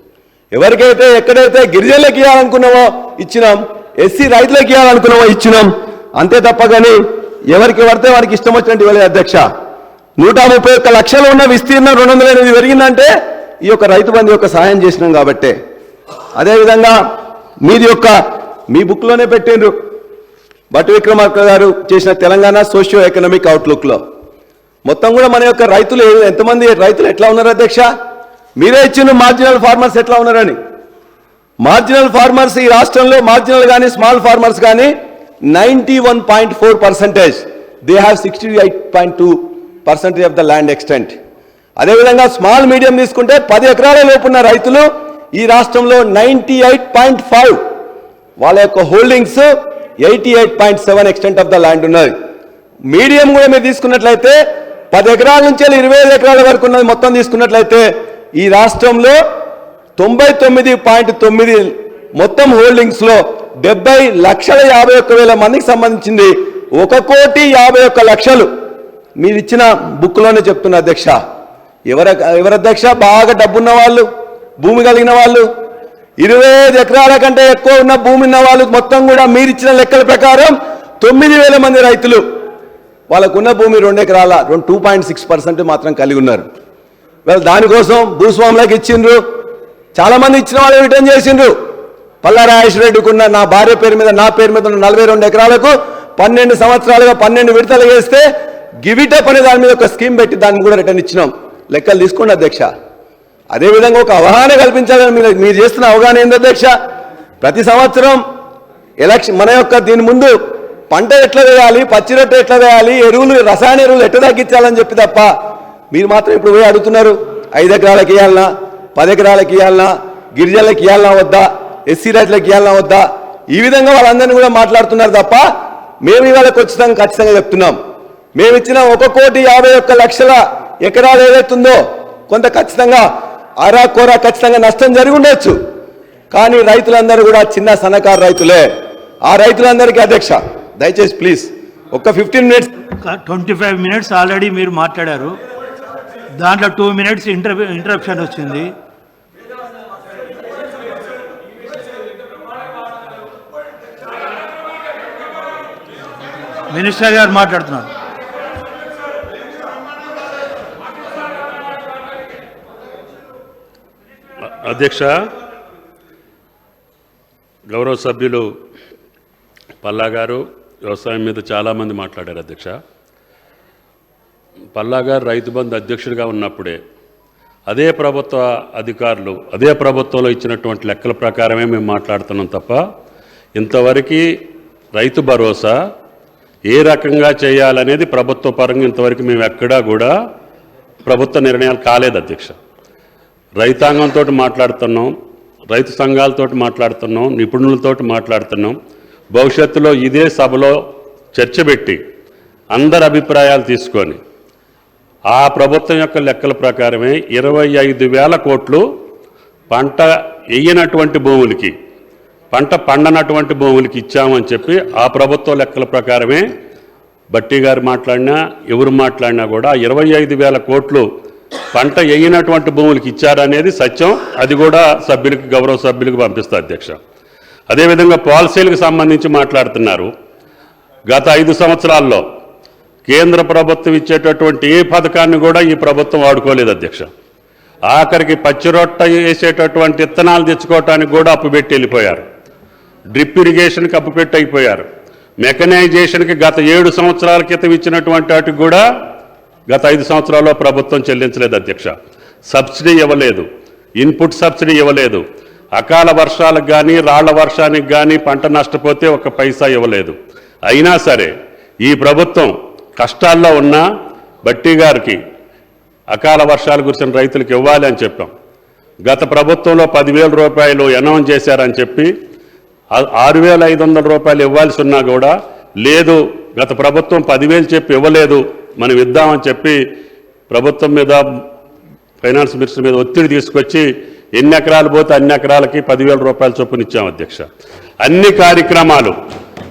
ఎవరికైతే ఎక్కడైతే గిరిజనులకు ఇవ్వాలనుకున్నామో ఇచ్చినాం, ఎస్సీ రైతులకు ఇవ్వాలనుకున్నామో ఇచ్చినాం. అంతే తప్ప కానీ ఎవరికి పడితే వారికి ఇష్టం వచ్చినట్టు ఇవ్వలేదు అధ్యక్ష. 131 లక్షలు ఉన్న విస్తీర్ణం 208 పెరిగిందంటే ఈ యొక్క రైతు బంధు యొక్క సహాయం చేసినాం కాబట్టే. అదేవిధంగా మీ బుక్లోనే పెట్టిండ్రు బట్టి విక్రమార్క గారు చేసిన తెలంగాణ సోషియో ఎకనామిక్ అవుట్లుక్లో మొత్తం కూడా మన యొక్క రైతులు ఎంతమంది రైతులు ఎట్లా ఉన్నారు అధ్యక్ష? మీరే ఇచ్చిన మార్జినల్ ఫార్మర్స్ ఎట్లా ఉన్నారని. మార్జినల్ ఫార్మర్స్ ఈ రాష్ట్రంలో మార్జినల్ కానీ స్మాల్ ఫార్మర్స్ కానీ 91.4%. They have 68.2% of the land extent. అదేవిధంగా స్మాల్ మీడియం తీసుకుంటే 10 ఎకరాల లోపున్న రైతులు ఈ రాష్ట్రంలో 98.5, వాళ్ళ యొక్క holdings 88.7 extent of the land ఉన్నది. మీడియం కూడా మీరు తీసుకున్నట్లయితే 10 ఎకరాల నుంచి 25 ఎకరాల వరకు ఉన్నది మొత్తం తీసుకున్నట్లయితే ఈ రాష్ట్రంలో 99.9 మొత్తం హోల్డింగ్స్ లో 70,51,000 మందికి సంబంధించింది 1,51,00,000 మీరు ఇచ్చిన బుక్లోనే చెప్తున్న అధ్యక్ష. ఎవరు అధ్యక్ష? బాగా డబ్బున్న వాళ్ళు, భూమి కలిగిన వాళ్ళు, 25 ఎకరాల కంటే ఎక్కువ ఉన్న భూమి ఉన్న వాళ్ళు మొత్తం కూడా మీరు ఇచ్చిన లెక్కల ప్రకారం 9,000 మంది రైతులు వాళ్ళకున్న భూమి 2 ఎకరాల 2.6% మాత్రం కలిగి ఉన్నారు. వాళ్ళు దానికోసం భూస్వాములకు ఇచ్చిండ్రు. చాలా మంది ఇచ్చిన వాళ్ళు రిటర్న్ చేసిండ్రు. పల్లా రాజేశ్వరరెడ్డికి ఉన్న నా భార్య పేరు మీద, నా పేరు మీద ఉన్న 42 ఎకరాలకు 12 సంవత్సరాలుగా 12 విడతలు వేస్తే గివిటప్ అనే దాని మీద ఒక స్కీమ్ పెట్టి దాన్ని కూడా రిటర్న్ ఇచ్చినాం. లెక్కలు తీసుకోండి అధ్యక్ష. అదేవిధంగా ఒక అవగాహన కల్పించాలని మీరు చేస్తున్న అవగాహన ఏంది అధ్యక్ష? ప్రతి సంవత్సరం ఎలక్షన్ మన యొక్క దీని ముందు పంట ఎట్లా వేయాలి, పచ్చి రొట్టె ఎట్లా వేయాలి, ఎరువులు రసాయన ఎరువులు ఎట్లా తగ్గించాలని చెప్పి తప్ప మీరు మాత్రం ఇప్పుడు పోయి అడుగుతున్నారు 5 ఎకరాలకు ఇవ్వాలన్నా, 10 ఎకరాలకు ఇవ్వాలన్నా, గిరిజనులకు ఇవ్వాలన్నా వద్దా, ఎస్సీ రైతులకు ఇవ్వాలన్నా వద్దా, ఈ విధంగా వాళ్ళందరినీ కూడా మాట్లాడుతున్నారు తప్ప మేము ఇవాళ ఖచ్చితంగా చెప్తున్నాం. మేము ఇచ్చిన 1,51,00,000 ఎకరాలు ఏదైతుందో కొంత ఖచ్చితంగా ఆరాకోరా ఖచ్చితంగా నష్టం జరిగి ఉండొచ్చు. కానీ రైతులందరూ కూడా చిన్న సన్నకారు రైతులే. ఆ రైతులందరికీ అధ్యక్ష దయచేసి ప్లీజ్ ఒక 15 మినిట్స్ 25 మినిట్స్ ఆల్రెడీ మీరు మాట్లాడారు. దాంట్లో 2 మినిట్స్ ఇంటరప్షన్ వచ్చింది. మినిస్టర్ గారు మాట్లాడుతున్నారు. అధ్యక్ష, గౌరవ సభ్యులు పల్లా గారు వ్యవసాయం మీద చాలామంది మాట్లాడారు. అధ్యక్ష, పల్లా గారు రైతు బంధు అధ్యక్షుడిగా ఉన్నప్పుడే అదే ప్రభుత్వ అధికారులు అదే ప్రభుత్వంలో ఇచ్చినటువంటి లెక్కల ప్రకారమే మేము మాట్లాడుతున్నాం తప్ప ఇంతవరకు రైతు భరోసా ఏ రకంగా చేయాలనేది ప్రభుత్వ పరంగా ఇంతవరకు మేము ఎక్కడా కూడా ప్రభుత్వ నిర్ణయాలు కాలేదు. అధ్యక్ష, రైతాంగంతో మాట్లాడుతున్నాం, రైతు సంఘాలతో మాట్లాడుతున్నాం, నిపుణులతో మాట్లాడుతున్నాం. భవిష్యత్తులో ఇదే సభలో చర్చ పెట్టి అందరి అభిప్రాయాలు తీసుకొని ఆ ప్రభుత్వం యొక్క లెక్కల ప్రకారమే 25,000 కోట్లు పంట వేయనటువంటి భూములకి, పంట పండనటువంటి భూములకి ఇచ్చామని చెప్పి ఆ ప్రభుత్వ లెక్కల ప్రకారమే బట్టి గారు మాట్లాడినా ఎవరు మాట్లాడినా కూడా 25,000 కోట్లు పంట వేయనటువంటి భూములకి ఇచ్చారనేది సత్యం. అది కూడా సభ్యులకి గౌరవ సభ్యులకు పంపిస్తా అధ్యక్ష. అదేవిధంగా పాలసీలకు సంబంధించి మాట్లాడుతున్నారు. గత 5 సంవత్సరాల్లో కేంద్ర ప్రభుత్వం ఇచ్చేటటువంటి ఏ పథకాన్ని కూడా ఈ ప్రభుత్వం వాడుకోలేదు అధ్యక్ష. ఆఖరికి పచ్చిరొట్ట వేసేటటువంటి విత్తనాలు తెచ్చుకోవటానికి కూడా అప్పు పెట్టి వెళ్ళిపోయారు. డ్రిప్ ఇరిగేషన్కి అప్పు పెట్టి అయిపోయారు. మెకనైజేషన్కి గత 7 సంవత్సరాల క్రితం ఇచ్చినటువంటి వాటికి కూడా గత 5 సంవత్సరాల్లో ప్రభుత్వం చెల్లించలేదు అధ్యక్ష. సబ్సిడీ ఇవ్వలేదు, ఇన్పుట్ సబ్సిడీ ఇవ్వలేదు. అకాల వర్షాలకు కానీ రాళ్ల వర్షానికి కానీ పంట నష్టపోతే 1 పైసా ఇవ్వలేదు. అయినా సరే ఈ ప్రభుత్వం కష్టాల్లో ఉన్న బట్టి గారికి అకాల వర్షాలు కురిసిన రైతులకు ఇవ్వాలి అని చెప్పాం. గత ప్రభుత్వంలో 10,000 రూపాయలు అనౌన్స్ చేశారని చెప్పి 6,500 రూపాయలు ఇవ్వాల్సి ఉన్నా కూడా లేదు, గత ప్రభుత్వం 10,000 చెప్పి ఇవ్వలేదు, మనం ఇద్దామని చెప్పి ప్రభుత్వం మీద ఫైనాన్స్ మినిస్టర్ మీద ఒత్తిడి తీసుకొచ్చి ఎన్ని ఎకరాలు పోతే అన్ని ఎకరాలకి 10,000 రూపాయల చొప్పున ఇచ్చాం అధ్యక్ష. అన్ని కార్యక్రమాలు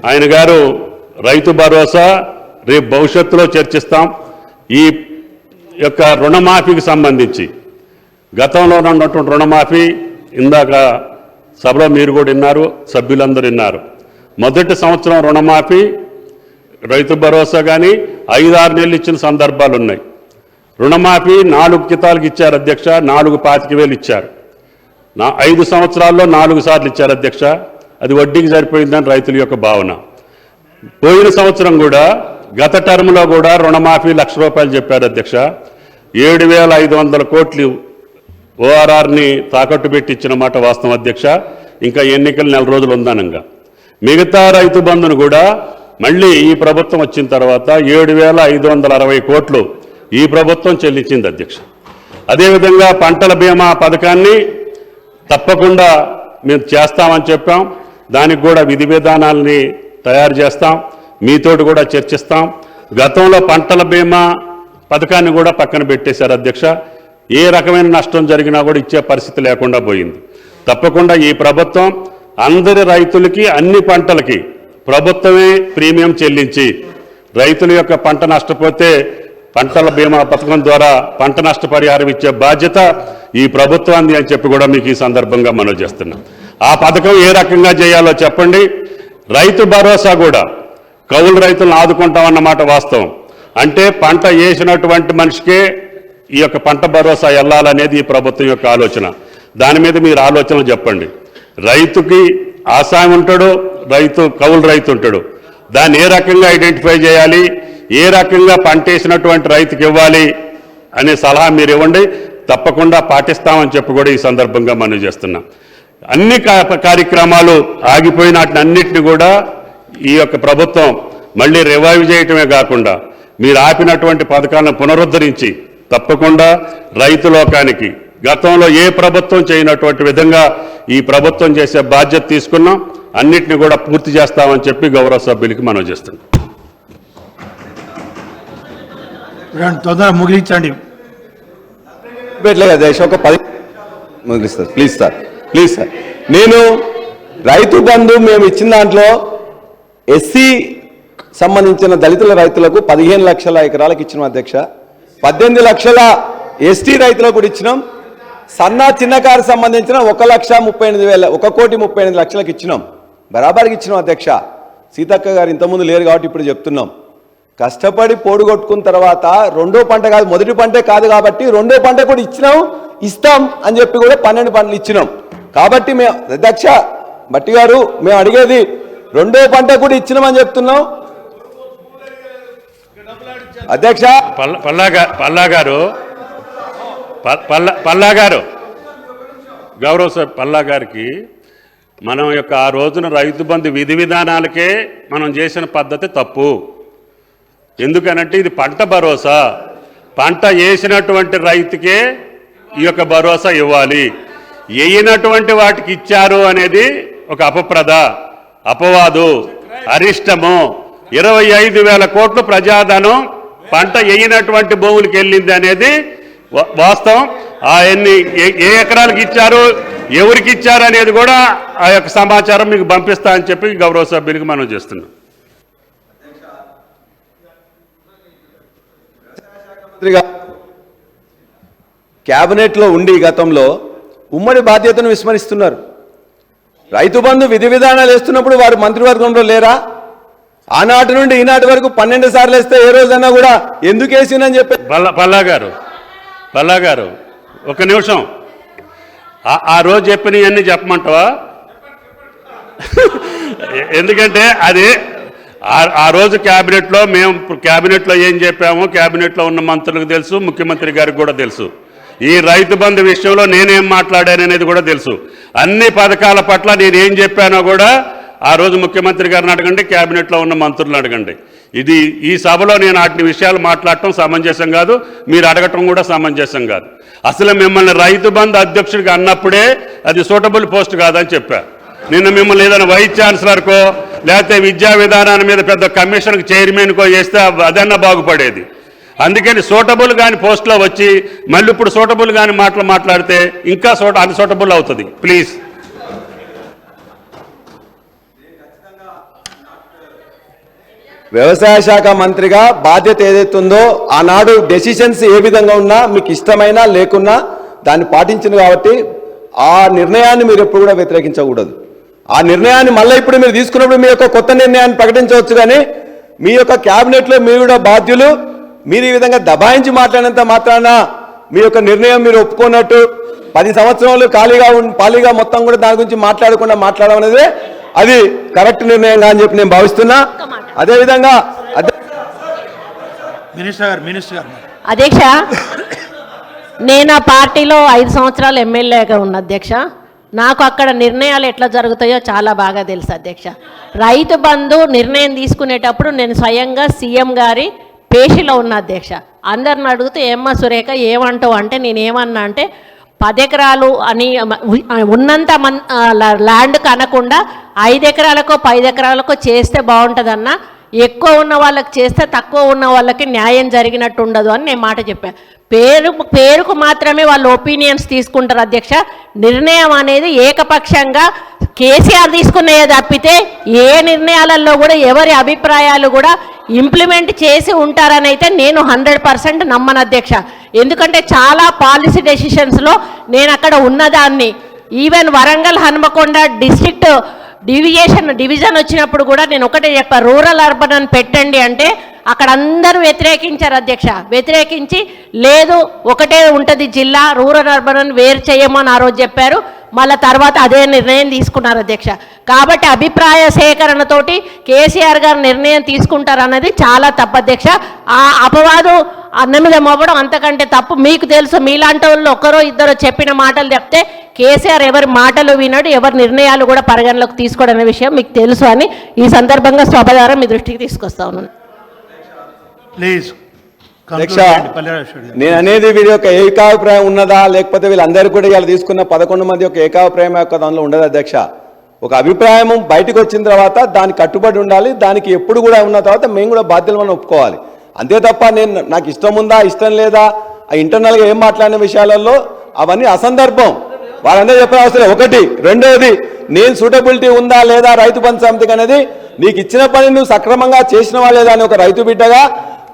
ఆయన గారు రైతు భరోసా రేపు భవిష్యత్తులో చర్చిస్తాం. ఈ యొక్క రుణమాఫీకి సంబంధించి గతంలో ఉన్నటువంటి రుణమాఫీ ఇందాక సభలో మీరు కూడా విన్నారు, సభ్యులందరూ విన్నారు. మొదటి సంవత్సరం రుణమాఫీ రైతు భరోసా కానీ 5-6 నెలలు ఇచ్చిన సందర్భాలు ఉన్నాయి. రుణమాఫీ 4 కితాలకు ఇచ్చారు అధ్యక్ష, 4,25,000 ఇచ్చారు. 5 సంవత్సరాల్లో 4 సార్లు ఇచ్చారు అధ్యక్ష. అది వడ్డీకి సరిపోయిందని రైతుల యొక్క భావన. పోయిన సంవత్సరం కూడా గత టర్మ్లో కూడా రుణమాఫీ 1,00,000 రూపాయలు చెప్పారు అధ్యక్ష. 7,500 కోట్లు ఓఆర్ఆర్ని తాకట్టు పెట్టి ఇచ్చిన మాట వాస్తవం అధ్యక్ష. ఇంకా ఎన్నికలు 4 రోజులు ఉందనంగా మిగతా రైతు బంధును కూడా మళ్ళీ ఈ ప్రభుత్వం వచ్చిన తర్వాత 7,560 కోట్లు ఈ ప్రభుత్వం చెల్లించింది అధ్యక్ష. అదేవిధంగా పంటల బీమా పథకాన్ని తప్పకుండా మేము చేస్తామని చెప్పాం. దానికి కూడా విధి విధానాలని తయారు చేస్తాం, మీతోటి కూడా చర్చిస్తాం. గతంలో పంటల బీమా పథకాన్ని కూడా పక్కన పెట్టేశారు అధ్యక్ష. ఏ రకమైన నష్టం జరిగినా కూడా ఇచ్చే పరిస్థితి లేకుండా పోయింది. తప్పకుండా ఈ ప్రభుత్వం అందరి రైతులకి అన్ని పంటలకి ప్రభుత్వమే ప్రీమియం చెల్లించి రైతుల యొక్క పంట నష్టపోతే పంటల బీమా పథకం ద్వారా పంట నష్టపరిహారం ఇచ్చే బాధ్యత ఈ ప్రభుత్వాన్ని అని చెప్పి కూడా మీకు ఈ సందర్భంగా మనవి చేస్తున్నాం. ఆ పథకం ఏ రకంగా చేయాలో చెప్పండి. రైతు భరోసా కూడా కౌలు రైతులను ఆదుకుంటామన్నమాట వాస్తవం. అంటే పంట వేసినటువంటి మనిషికే ఈ యొక్క పంట భరోసా వెళ్ళాలనేది ఈ ప్రభుత్వం యొక్క ఆలోచన. దాని మీద మీరు ఆలోచనలు చెప్పండి. రైతుకి ఆసాయం ఉంటాడు, కౌలు రైతు ఉంటాడు. దాన్ని ఏ రకంగా ఐడెంటిఫై చేయాలి, ఏ రకంగా పంట వేసినటువంటి రైతుకి ఇవ్వాలి అనే సలహా మీరు ఇవ్వండి, తప్పకుండా పాటిస్తామని చెప్పి కూడా ఈ సందర్భంగా మనం చేస్తున్నాం. అన్ని కార్యక్రమాలు ఆగిపోయిన అన్నిటిని కూడా ఈ యొక్క ప్రభుత్వం మళ్ళీ రివైవ్ చేయటమే కాకుండా మీరు ఆపినటువంటి పథకాలను పునరుద్ధరించి తప్పకుండా రైతు లోకానికి గతంలో ఏ ప్రభుత్వం చేయనటువంటి విధంగా ఈ ప్రభుత్వం చేసే బాధ్యత తీసుకున్నాం. అన్నిటిని కూడా పూర్తి చేస్తామని చెప్పి గౌరవ సభ్యులకి మనం చేస్తున్నాం. తొందరగా ముగించండి. పెట్టలేదు అధ్యక్ష, ఒక 10 ముగిస్తారు ప్లీజ్ సార్, ప్లీజ్ సార్. నేను రైతు బంధు మేము ఇచ్చిన దాంట్లో ఎస్సీ సంబంధించిన దళితుల రైతులకు 15 లక్షల ఎకరాలకు ఇచ్చినాం అధ్యక్ష. 18 లక్షల ఎస్టీ రైతులకు కూడా ఇచ్చినాం. సన్న చిన్నకారు సంబంధించిన 1,38,000 1,38,00,000 ఇచ్చినాం. బరాబర్కి ఇచ్చినాం అధ్యక్ష. సీతక్క గారు ఇంతకుముందు లేరు కాబట్టి ఇప్పుడు చెప్తున్నాం. కష్టపడి పోడుగొట్టుకున్న తర్వాత రెండో పంట కాదు, మొదటి పంటే కాదు కాబట్టి రెండో పంట కూడా ఇచ్చినాం, ఇస్తాం అని చెప్పి కూడా 12 పంటలు ఇచ్చినాం. కాబట్టి మేము అధ్యక్ష భట్టి గారు మేము అడిగేది రెండో పంట కూడా ఇచ్చినామని చెప్తున్నాం అధ్యక్ష. పల్లా గారు గౌరవ సార్ పల్లా గారికి మనం యొక్క ఆ రోజున రైతు బంధు విధి విధానాలకే మనం చేసిన పద్ధతి తప్పు. ఎందుకనంటే ఇది పంట భరోసా, పంట వేసినటువంటి రైతుకే ఈ యొక్క భరోసా ఇవ్వాలి. వేయనటువంటి వాటికి ఇచ్చారు అనేది ఒక అపవాదు, అరిష్టము. 25,000 కోట్లు ప్రజాధనం పంట వేయనటువంటి భూములకి వెళ్ళింది అనేది వాస్తవం. అవన్నీ ఏ ఎకరాలకు ఇచ్చారు, ఎవరికి ఇచ్చారు అనేది కూడా ఆ యొక్క సమాచారం మీకు పంపిస్తా అని చెప్పి గౌరవ సభ్యునికి మనం చేస్తున్నాం. క్యాబినెట్లో ఉండి గతంలో ఉమ్మడి బాధ్యతను విస్మరిస్తున్నారు. రైతు బంధు విధి విధానాలు వేస్తున్నప్పుడు వారు మంత్రివర్గంలో లేరా? ఆనాటి నుండి ఈనాటి వరకు 12 సార్లు వేస్తే ఏ రోజన్నా కూడా ఎందుకు వేసిందని చెప్పి పల్లా గారు ఒక నిమిషం, ఆ రోజు చెప్పినవన్నీ చెప్పమంటావా? ఎందుకంటే అది ఆ రోజు క్యాబినెట్లో మేము క్యాబినెట్లో ఏం చెప్పామో క్యాబినెట్లో ఉన్న మంత్రులకు తెలుసు, ముఖ్యమంత్రి గారికి కూడా తెలుసు. ఈ రైతు బంధు విషయంలో నేనేం మాట్లాడాననేది కూడా తెలుసు. అన్ని పథకాల పట్ల నేనేం చెప్పానో కూడా ఆ రోజు ముఖ్యమంత్రి గారిని అడగండి, క్యాబినెట్లో ఉన్న మంత్రులను అడగండి. ఈ సభలో నేను వాటిని విషయాలు మాట్లాడటం సమంజసం కాదు, మీరు అడగటం కూడా సమంజసం కాదు. అసలు మిమ్మల్ని రైతు బంధు అధ్యక్షుడిగా అన్నప్పుడే అది సూటబుల్ పోస్ట్ కాదని చెప్పా. నిన్న మిమ్మల్ని ఏదైనా వైస్ ఛాన్సలర్కో లేకపోతే విద్యా విధానాన్ని మీద పెద్ద కమిషన్కి చైర్మన్కో చేస్తే అదన్నా బాగుపడేది. అందుకని సూటబుల్ కాని పోస్ట్లో వచ్చి మళ్ళీ ఇప్పుడు సూటబుల్ కాని మాటలు మాట్లాడితే ఇంకా అన్సూటబుల్ అవుతుంది. ప్లీజ్. వ్యవసాయ శాఖ మంత్రిగా బాధ్యత ఏదైతే ఉందో ఆనాడు డెసిషన్స్ ఏ విధంగా ఉన్నా మీకు ఇష్టమైనా లేకున్నా దాన్ని పాటించింది కాబట్టి ఆ నిర్ణయాన్ని మీరు ఎప్పుడు కూడా వ్యతిరేకించకూడదు. ఆ నిర్ణయాన్ని మళ్ళీ ఇప్పుడు మీరు తీసుకున్నప్పుడు మీ యొక్క కొత్త నిర్ణయాన్ని ప్రకటించవచ్చు, కానీ మీ యొక్క క్యాబినెట్లో మీరు కూడా బాధ్యులు. మీరు ఈ విధంగా దబాయించి మాట్లాడినంత మాత్రాన మీ యొక్క నిర్ణయం మీరు ఒప్పుకున్నట్టు 10 సంవత్సరాలు ఖాళీగా మొత్తం కూడా దాని గురించి మాట్లాడడం అనేది అది కరెక్ట్ నిర్ణయంగా అని చెప్పి నేను భావిస్తున్నా. అదేవిధంగా అధ్యక్ష, నేను ఆ పార్టీలో 5 సంవత్సరాలు ఎమ్మెల్యేగా ఉన్న అధ్యక్ష. నాకు అక్కడ నిర్ణయాలు ఎట్లా జరుగుతాయో చాలా బాగా తెలుసు అధ్యక్ష. రైతు బంధు నిర్ణయం తీసుకునేటప్పుడు నేను స్వయంగా సీఎం గారి పేషిలో ఉన్న అధ్యక్ష. అందరిని అడిగితే ఏమ్మా సురేఖ ఏమంటావు అంటే నేనేమన్నా అంటే 10 ఎకరాలు అని ఉన్నంత ల్యాండ్ కనకుండా 5 ఎకరాలకో 10 ఎకరాలకో చేస్తే బాగుంటుందన్నా, ఎక్కువ ఉన్న వాళ్ళకి చేస్తే తక్కువ ఉన్న వాళ్ళకి న్యాయం జరిగినట్టు ఉండదు అని నేను మాట చెప్పాను. పేరుకు మాత్రమే వాళ్ళు ఒపీనియన్స్ తీసుకుంటారు అధ్యక్ష. నిర్ణయం అనేది ఏకపక్షంగా కేసీఆర్ తీసుకునేది తప్పితే ఏ నిర్ణయాలలో కూడా ఎవరి అభిప్రాయాలు కూడా ఇంప్లిమెంట్ చేసి ఉంటారని అయితే నేను 100% నమ్మను అధ్యక్ష. ఎందుకంటే చాలా పాలసీ డెసిషన్స్లో నేను అక్కడ ఉన్నదాన్ని. Even Warangal Hanumakonda district division వచ్చినప్పుడు కూడా నేను ఒకటే చెప్పాను, రూరల్ అర్బన్ అని పెట్టండి అంటే అక్కడ అందరూ వ్యతిరేకించారు అధ్యక్ష. వ్యతిరేకించి లేదు ఒకటే ఉంటుంది జిల్లా, రూరల్ అర్బన్ అని వేరు చేయమని ఆ రోజు చెప్పారు. మళ్ళీ తర్వాత అదే నిర్ణయం తీసుకున్నారు అధ్యక్ష. కాబట్టి అభిప్రాయ సేకరణతోటి కేసీఆర్ గారు నిర్ణయం తీసుకుంటారన్నది చాలా తప్పు అధ్యక్ష. ఆ అపవాదు అన్న మీద మొవ్వడం అంతకంటే తప్పు. మీకు తెలుసు, మీలాంటి వాళ్ళు ఒకరో ఇద్దరు చెప్పిన మాటలు చెప్తే కేసీఆర్ ఎవరి మాటలు వినడు, ఎవరి నిర్ణయాలు కూడా పరిగణలోకి తీసుకోవడం అనే విషయం మీకు తెలుసు అని ఈ సందర్భంగా సభ ద్వారా మీ దృష్టికి తీసుకొస్తా ఉన్నాను. ప్లీజ్ అధ్యక్ష, నేను అనేది వీరి యొక్క ఏకాభిప్రాయం ఉన్నదా లేకపోతే వీళ్ళందరూ కూడా ఇలా తీసుకున్న 11 మంది యొక్క ఏకాభిప్రాయం యొక్క దానిలో ఉండదు అధ్యక్ష. ఒక అభిప్రాయం బయటకు వచ్చిన తర్వాత దానికి కట్టుబడి ఉండాలి. దానికి ఎప్పుడు కూడా ఉన్న తర్వాత మేము కూడా బాధ్యతలను ఒప్పుకోవాలి. అంతే తప్ప నాకు ఇష్టం ఉందా ఇష్టం లేదా ఆ ఇంటర్నల్గా ఏం మాట్లాడిన విషయాలలో అవన్నీ అసందర్భం. వాళ్ళందరూ చెప్పిన అవసరం. ఒకటి. రెండవది, నేను సూటబిలిటీ ఉందా లేదా రైతు బంధు సమితికి అనేది నీకు ఇచ్చిన పని నువ్వు సక్రమంగా చేసినవా లేదా అని ఒక రైతు బిడ్డగా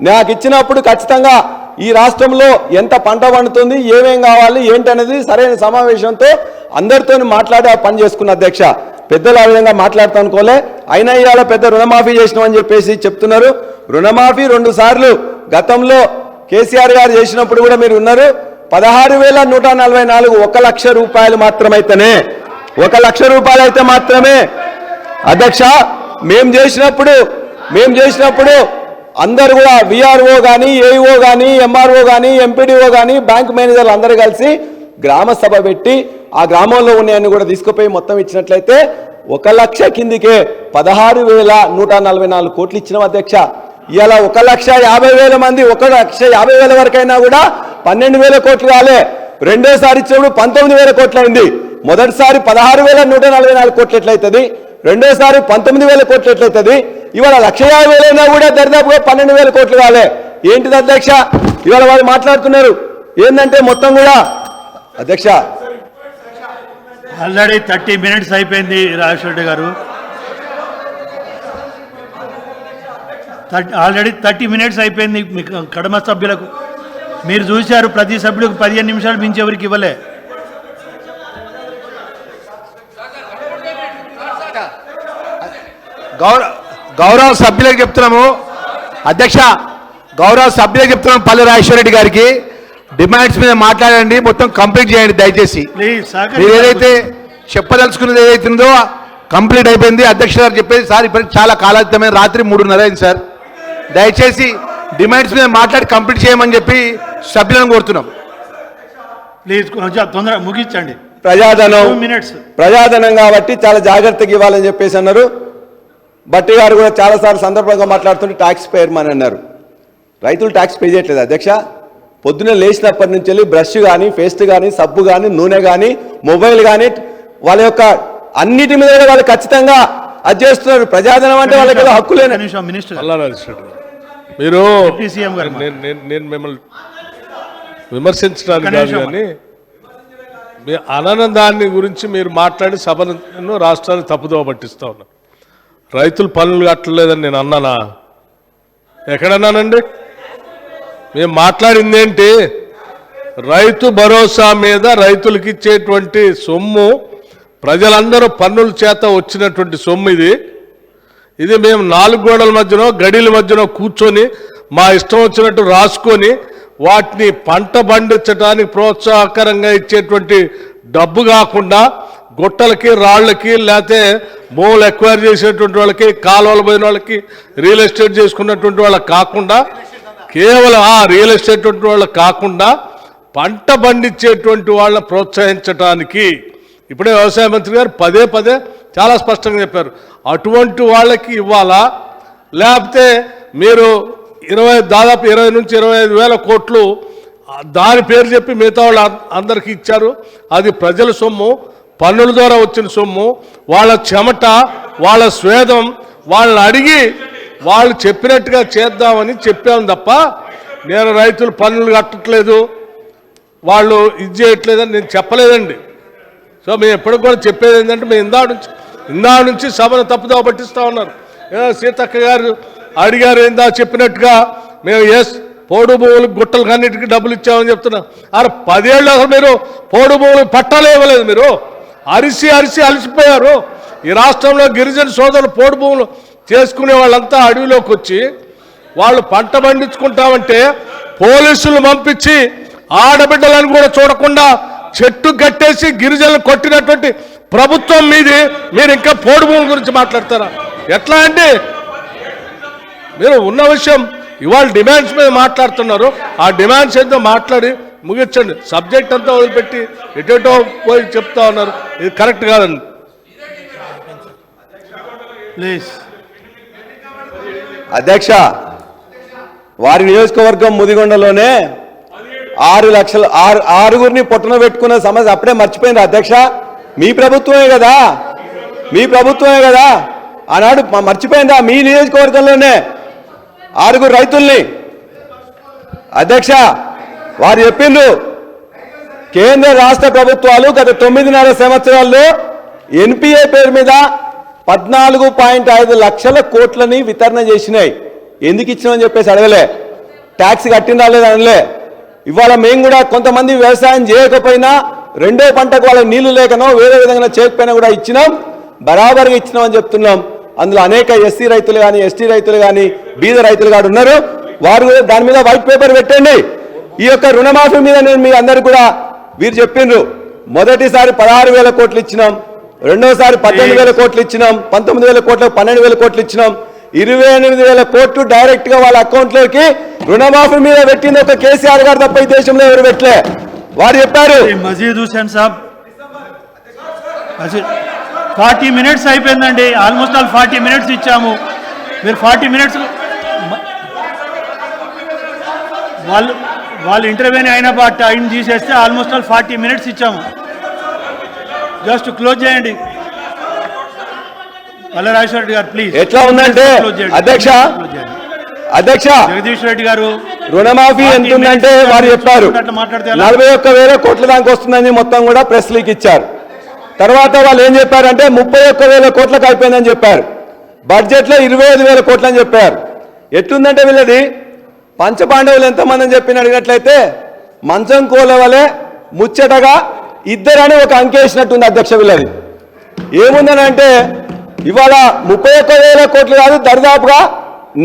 నాకు ఇచ్చినప్పుడు ఖచ్చితంగా ఈ రాష్ట్రంలో ఎంత పంట పండుతుంది, ఏమేం కావాలి ఏంటి అనేది సరైన సమావేశంతో అందరితో మాట్లాడి ఆ పని చేసుకున్న అధ్యక్ష. పెద్దలు ఆ విధంగా మాట్లాడుతూ అనుకోలే. అయినా ఇవాళ పెద్ద రుణమాఫీ చేసినామని చెప్పేసి చెప్తున్నారు. రుణమాఫీ 2 సార్లు గతంలో కేసీఆర్ గారు చేసినప్పుడు కూడా మీరు ఉన్నారు. 16,144 1 లక్ష రూపాయలు మాత్రమైతేనే 1 లక్ష రూపాయలు అయితే మాత్రమే అధ్యక్ష మేము చేసినప్పుడు అందరు కూడా విఆర్ఓ కానీ ఏఈఓ కానీ ఎంఆర్ఓ కానీ ఎంపీడీఓ కానీ బ్యాంక్ మేనేజర్లు అందరూ కలిసి గ్రామ సభ పెట్టి ఆ గ్రామంలో ఉన్నాయని కూడా తీసుకుపోయి మొత్తం ఇచ్చినట్లయితే 1 లక్ష కిందికే 16,144 కోట్లు ఇచ్చినాం అధ్యక్ష. ఇవాళ 1,50,000 మంది 1,50,000 వరకైనా కూడా 12,000 కోట్లు కాలే. రెండోసారి ఇచ్చినప్పుడు 19,000 కోట్లు అయింది. మొదటిసారి 16,144 కోట్లు ఎట్లయితుంది, రెండోసారి 19,000 కోట్లు ఎట్లయితుంది, ఇవాళ 1,50,000 అయినా కూడా దరిదాపుగా 12,000 కోట్లు కాలే. ఏంటిది అధ్యక్ష ఇవాళ వాళ్ళు మాట్లాడుతున్నారు ఏంటంటే మొత్తం కూడా అధ్యక్ష ఆల్రెడీ 30 minutes అయిపోయింది రాజేశ్వర రెడ్డి గారు. ఆల్రెడీ 30 minutes అయిపోయింది. మీకు కడమ సభ్యులకు మీరు చూశారు, ప్రతి సభ్యులకు 15 నిమిషాలు మించి ఎవరికి ఇవ్వలే. గౌరవ సభ్యులకు చెప్తున్నాము అధ్యక్ష, గౌరవ సభ్యులకు చెప్తున్నాము పల్లె రాజేశ్వర రెడ్డి గారికి డిమాండ్స్ మీద మాట్లాడండి, మొత్తం కంప్లీట్ చేయండి దయచేసి. మీరు ఏదైతే చెప్పదలుచుకున్నది ఏదైతే ఉందో కంప్లీట్ అయిపోయింది. అధ్యక్ష గారు చెప్పేది సార్ ఇప్పటికి చాలా కాలాతీతమైన రాత్రి 3:30 అయింది సార్. దయచేసి డిమాండ్స్ మీద మాట్లాడి కంప్లీట్ చేయమని చెప్పి సభ్యులను కోరుతున్నాం. ప్లీజ్ కొంచెం తొందరగా ముగించండి. ప్రజాధనం కాబట్టి చాలా జాగ్రత్తగా ఇవ్వాలని చెప్పేసి అన్నారు. బట్టి గారు కూడా చాలాసార్లు సందర్భంగా మాట్లాడుతుంటే ట్యాక్స్ పేయమని అన్నారు. రైతులు ట్యాక్స్ పే చేయట్లేదు అధ్యక్ష. పొద్దున్న లేచినప్పటి నుంచి వెళ్ళి బ్రష్ కానీ, పేస్ట్ కానీ, సబ్బు కానీ, నూనె కానీ, మొబైల్ కానీ వాళ్ళ యొక్క అన్నిటి మీద వాళ్ళు ఖచ్చితంగా అది చేస్తున్నారు. ప్రజాధనం అంటే వాళ్ళకి ఏదో హక్కులేని. మీరు నేను మిమ్మల్ని విమర్శించడానికి కాదు కానీ మీ అనానందాన్ని గురించి మీరు మాట్లాడి సభను రాష్ట్రాన్ని తప్పుదోవ పట్టిస్తా ఉన్నారు. రైతులు పనులు కట్టలేదని నేను అన్నానా? ఎక్కడన్నానండి? మేము మాట్లాడింది ఏంటి? రైతు భరోసా మీద రైతులకు ఇచ్చేటువంటి సొమ్ము ప్రజలందరూ పన్నుల చేత వచ్చినటువంటి సొమ్ము ఇది మేము 4 గోడల మధ్యనో గడిల మధ్యనో కూర్చొని మా ఇష్టం వచ్చినట్టు రాసుకొని వాటిని పంట పండించడానికి ప్రోత్సాహకరంగా ఇచ్చేటువంటి డబ్బు కాకుండా గుట్టలకి రాళ్ళకి లేకపోతే భూములు ఎక్వైర్ చేసేటువంటి వాళ్ళకి, కాలువలు పోయిన వాళ్ళకి, రియల్ ఎస్టేట్ చేసుకున్నటువంటి వాళ్ళకి కాకుండా కేవలం రియల్ ఎస్టేట్ వాళ్ళకి కాకుండా పంట పండించేటువంటి వాళ్ళని ప్రోత్సహించడానికి ఇప్పుడే వ్యవసాయ మంత్రి గారు పదే చాలా స్పష్టంగా చెప్పారు. అటువంటి వాళ్ళకి ఇవ్వాలా, లేకపోతే మీరు దాదాపు 20 నుంచి 25,000 కోట్లు దాని పేరు చెప్పి మిగతా వాళ్ళు అందరికీ ఇచ్చారు. అది ప్రజల సొమ్ము, పన్నుల ద్వారా వచ్చిన సొమ్ము, వాళ్ళ చెమట, వాళ్ళ స్వేదం, వాళ్ళని అడిగి వాళ్ళు చెప్పినట్టుగా చేద్దామని చెప్పాము తప్ప నేను రైతులు పన్నులు కట్టట్లేదు, వాళ్ళు ఇది చేయట్లేదని నేను చెప్పలేదండి. సో మేము ఎప్పటికి కూడా చెప్పేది ఏంటంటే మేము ఇందా నుంచి సభను తప్పుదోవ పట్టిస్తూ ఉన్నారు. సీతక్క గారు అడిగారు ఇందా చెప్పినట్టుగా మేము పోడు భూములకు గుట్టలకు అన్నిటికీ డబ్బులు ఇచ్చామని చెప్తున్నాం. 10 ఏళ్ళు అసలు మీరు పోడు భూములకు పట్టాలే ఇవ్వలేదు. మీరు అరిసి అలసిపోయారు. ఈ రాష్ట్రంలో గిరిజన సోదరులు పోడు భూములు చేసుకునే వాళ్ళంతా అడవిలోకి వచ్చి వాళ్ళు పంట పండించుకుంటామంటే పోలీసులు పంపించి ఆడబిడ్డలను కూడా చూడకుండా చెట్టు కట్టేసి గిరిజనులు కొట్టినటువంటి ప్రభుత్వం మీది, మీరు ఇంకా పోడు భూముల గురించి మాట్లాడతారా? ఎట్లా అండి? మీరు ఉన్న విషయం ఇవాళ డిమాండ్స్ మీద మాట్లాడుతున్నారు. ఆ డిమాండ్స్ ఏంటో మాట్లాడి ముగించండి. సబ్జెక్ట్ అంతా వదిలిపెట్టి ఎటో పోయి చెప్తా ఉన్నారు. ఇది కరెక్ట్ కాదండి. ప్లీజ్. అధ్యక్ష, వారి నియోజకవర్గం ముదిగొండలోనే 6 లక్షల ఆరుగురిని పొట్టన పెట్టుకున్న సమస్య అప్పుడే మర్చిపోయింది అధ్యక్ష. మీ ప్రభుత్వమే కదా, మీ ప్రభుత్వమే కదా ఆనాడు మర్చిపోయిందా? మీ నియోజకవర్గంలోనే 6 రైతుల్ని అధ్యక్ష వారు చెప్పిండ్రు, కేంద్ర రాష్ట్ర ప్రభుత్వాలు గత 9.5 సంవత్సరాల్లో ఎన్పిఏ పేరు మీద 14.5 లక్షల కోట్లని వితరణ చేసినాయి. ఎందుకు ఇచ్చినామని చెప్పేసి అడగలే, ట్యాక్స్ కట్టిన రాలేదు అనలే. ఇవాళ మేము కూడా కొంతమంది వ్యవసాయం చేయకపోయినా రెండో పంటకు వాళ్ళకి నీళ్లు లేకనో వేరే విధంగా చేయకపోయినా కూడా ఇచ్చినాం, బరాబర్గా ఇచ్చినామని చెప్తున్నాం. అందులో అనేక ఎస్సీ రైతులు కానీ, ఎస్టీ రైతులు కానీ, బీద రైతులు కానీ ఉన్నారు. వారు దాని మీద వైట్ పేపర్ పెట్టండి. ఈ యొక్క రుణమాఫీ మీద నేను మీ అందరు కూడా వీరు చెప్పిండ్రు, మొదటిసారి 16,000 కోట్లు ఇచ్చినాం, రెండోసారి 18,000 కోట్లు ఇచ్చినాం, 19,000 కోట్లు 12,000 కోట్లు ఇచ్చినాం, 28,000 కోట్లు డైరెక్ట్ గా వాళ్ళ అకౌంట్లోకి రుణమాఫీ మీద పెట్టింది ఒక కేసీఆర్ గారు తప్ప ఈ దేశంలో ఎవరు పెట్టలే. వారు చెప్పారు. మజీద్ హుసేన్ సాబ్ 40 మినిట్స్ అయిపోయిందండి. ఆల్మోస్ట్ ఆల్ 40 మినిట్స్ ఇచ్చాము. మీరు 40 మినిట్స్ వాళ్ళు ఇంటర్వ్యూని అయిన టైం తీసేస్తే ఆల్మోస్ట్ ఆల్ 40 మినిట్స్ ఇచ్చాము. జస్ట్ క్లోజ్ చేయండి. రాజేశ్వర రెడ్డి గారు ప్లీజ్. ఎట్లా ఉందంటే అధ్యక్ష జగదీష్ రెడ్డి గారు రుణమాఫీ ఎంత ఉందంటే వారు చెప్పారు 41,000 కోట్ల దాకా వస్తుందని మొత్తం కూడా ప్రెస్ లీక్ ఇచ్చారు. తర్వాత వాళ్ళు ఏం చెప్పారంటే 31,000 కోట్లకు అయిపోయిందని చెప్పారు. బడ్జెట్ లో 25,000 కోట్లు అని చెప్పారు. ఎట్లుందంటే వీళ్ళది పంచపాండవులు ఎంతమంది అని చెప్పి అడిగినట్లయితే మంచం కోలవలే ముచ్చటగా ఇద్దరని ఒక అంకేసినట్టుంది అధ్యక్ష. వీళ్ళది ఏముందనంటే ఇవాళ 31,000 కోట్లు కాదు, దరిదాపుగా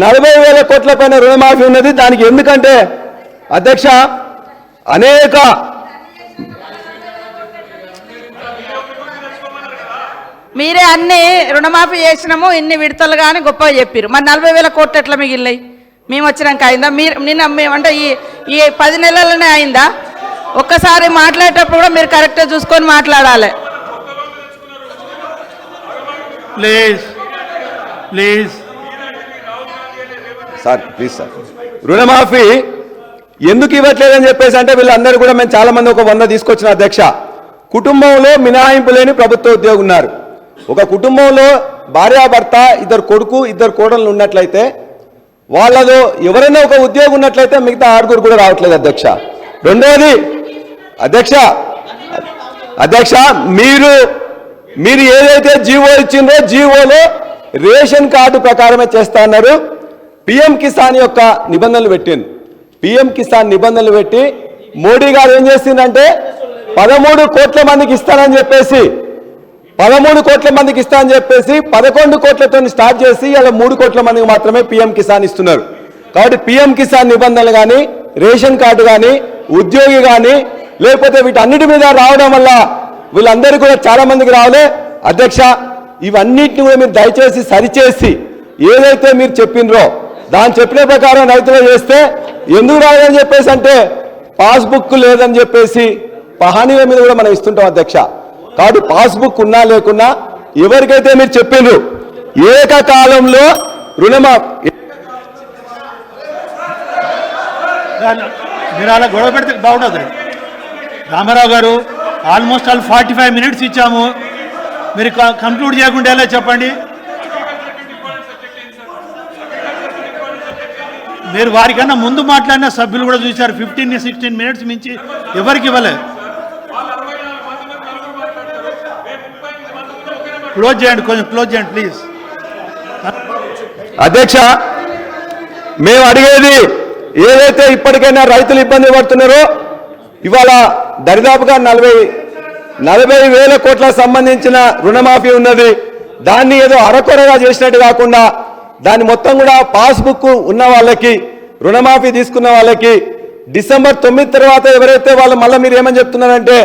40,000 కోట్ల పైన రుణమాఫీ ఉన్నది. దానికి ఎందుకంటే అధ్యక్ష అనేక మీరే అన్ని రుణమాఫీ చేసినాము, ఇన్ని విడతలు కానీ గొప్పగా చెప్పారు. మరి 40,000 కోట్లు ఎట్లా మిగిలినాయి? మేము వచ్చినాక అయిందా? మీరు నిన్న అంటే ఈ 10 నెలలనే అయిందా? ఒక్కసారి మాట్లాడేటప్పుడు కూడా మీరు కరెక్ట్గా చూసుకొని మాట్లాడాలి. Please please sir, please sir. రుణమాఫీ ఎందుకు ఇవ్వట్లేదని చెప్పేసి అంటే వీళ్ళందరూ కూడా మేము చాలా మంది ఒక 100 తీసుకొచ్చిన అధ్యక్ష. కుటుంబంలో మినహాయింపు లేని ప్రభుత్వ ఉద్యోగం ఉన్నారు. ఒక కుటుంబంలో భార్యాభర్త, 2 కొడుకు 2 కోడళ్ళు ఉన్నట్లయితే వాళ్ళలో ఎవరైనా ఒక ఉద్యోగం ఉన్నట్లయితే మిగతా 6 కూడా రావట్లేదు అధ్యక్ష. రెండోది అధ్యక్ష మీరు ఏదైతే జీవో ఇచ్చిందో జీవోలో రేషన్ కార్డు ప్రకారమే చేస్తా అన్నారు. పిఎం కిసాన్ యొక్క నిబంధనలు పెట్టింది. పిఎం కిసాన్ నిబంధనలు పెట్టి మోడీ గారు ఏం చేసిందంటే 13 కోట్ల మందికి ఇస్తానని చెప్పేసి 11 కోట్లతో స్టార్ట్ చేసి ఇలా 3 కోట్ల మందికి మాత్రమే పిఎం కిసాన్ ఇస్తున్నారు. కాబట్టి పిఎం కిసాన్ నిబంధనలు కానీ, రేషన్ కార్డు కానీ, ఉద్యోగి కానీ, లేకపోతే వీటన్నిటి మీద రావడం వల్ల వీళ్ళందరూ కూడా చాలా మందికి రావాలే అధ్యక్ష. ఇవన్నిటిని కూడా మీరు దయచేసి సరిచేసి ఏదైతే మీరు చెప్పినరో దాని చెప్పిన ప్రకారం రైతులు చేస్తే ఎందుకు రాదని చెప్పేసి అంటే పాస్బుక్ లేదని చెప్పేసి పహానీల మీద కూడా మనం ఇస్తుంటాం అధ్యక్ష. కాబట్టి పాస్బుక్ ఉన్నా లేకున్నా ఎవరికైతే మీరు చెప్పిండ్రు ఏకకాలంలో రుణమాఫీ మీరు అలా గొడవ పెడితే బాగుంటుంది. రామారావు గారు ఆల్మోస్ట్ ఆల్ 45 మినిట్స్ ఇచ్చాము. మీరు కంక్లూడ్ చేయకుండా ఎలా చెప్పండి? మీరు వారికన్నా ముందు మాట్లాడిన సభ్యులు కూడా చూశారు. 15-16 మినిట్స్ మించి ఎవరికి ఇవ్వలేదు. క్లోజ్ చేయండి, కొంచెం క్లోజ్ చేయండి ప్లీజ్. అధ్యక్ష, మేము అడిగేది ఏదైతే ఇప్పటికైనా రైతులు ఇబ్బంది పడుతున్నారో ఇవాళ దరిదాపుగా 40,000 కోట్లకు సంబంధించిన రుణమాఫీ ఉన్నది. దాన్ని ఏదో అరకొరగా చేసినట్టు కాకుండా దాన్ని మొత్తం కూడా పాస్బుక్ ఉన్న వాళ్ళకి, రుణమాఫీ తీసుకున్న వాళ్ళకి డిసెంబర్ 9 తర్వాత ఎవరైతే వాళ్ళు మళ్ళీ మీరు ఏమని చెప్తున్నారంటే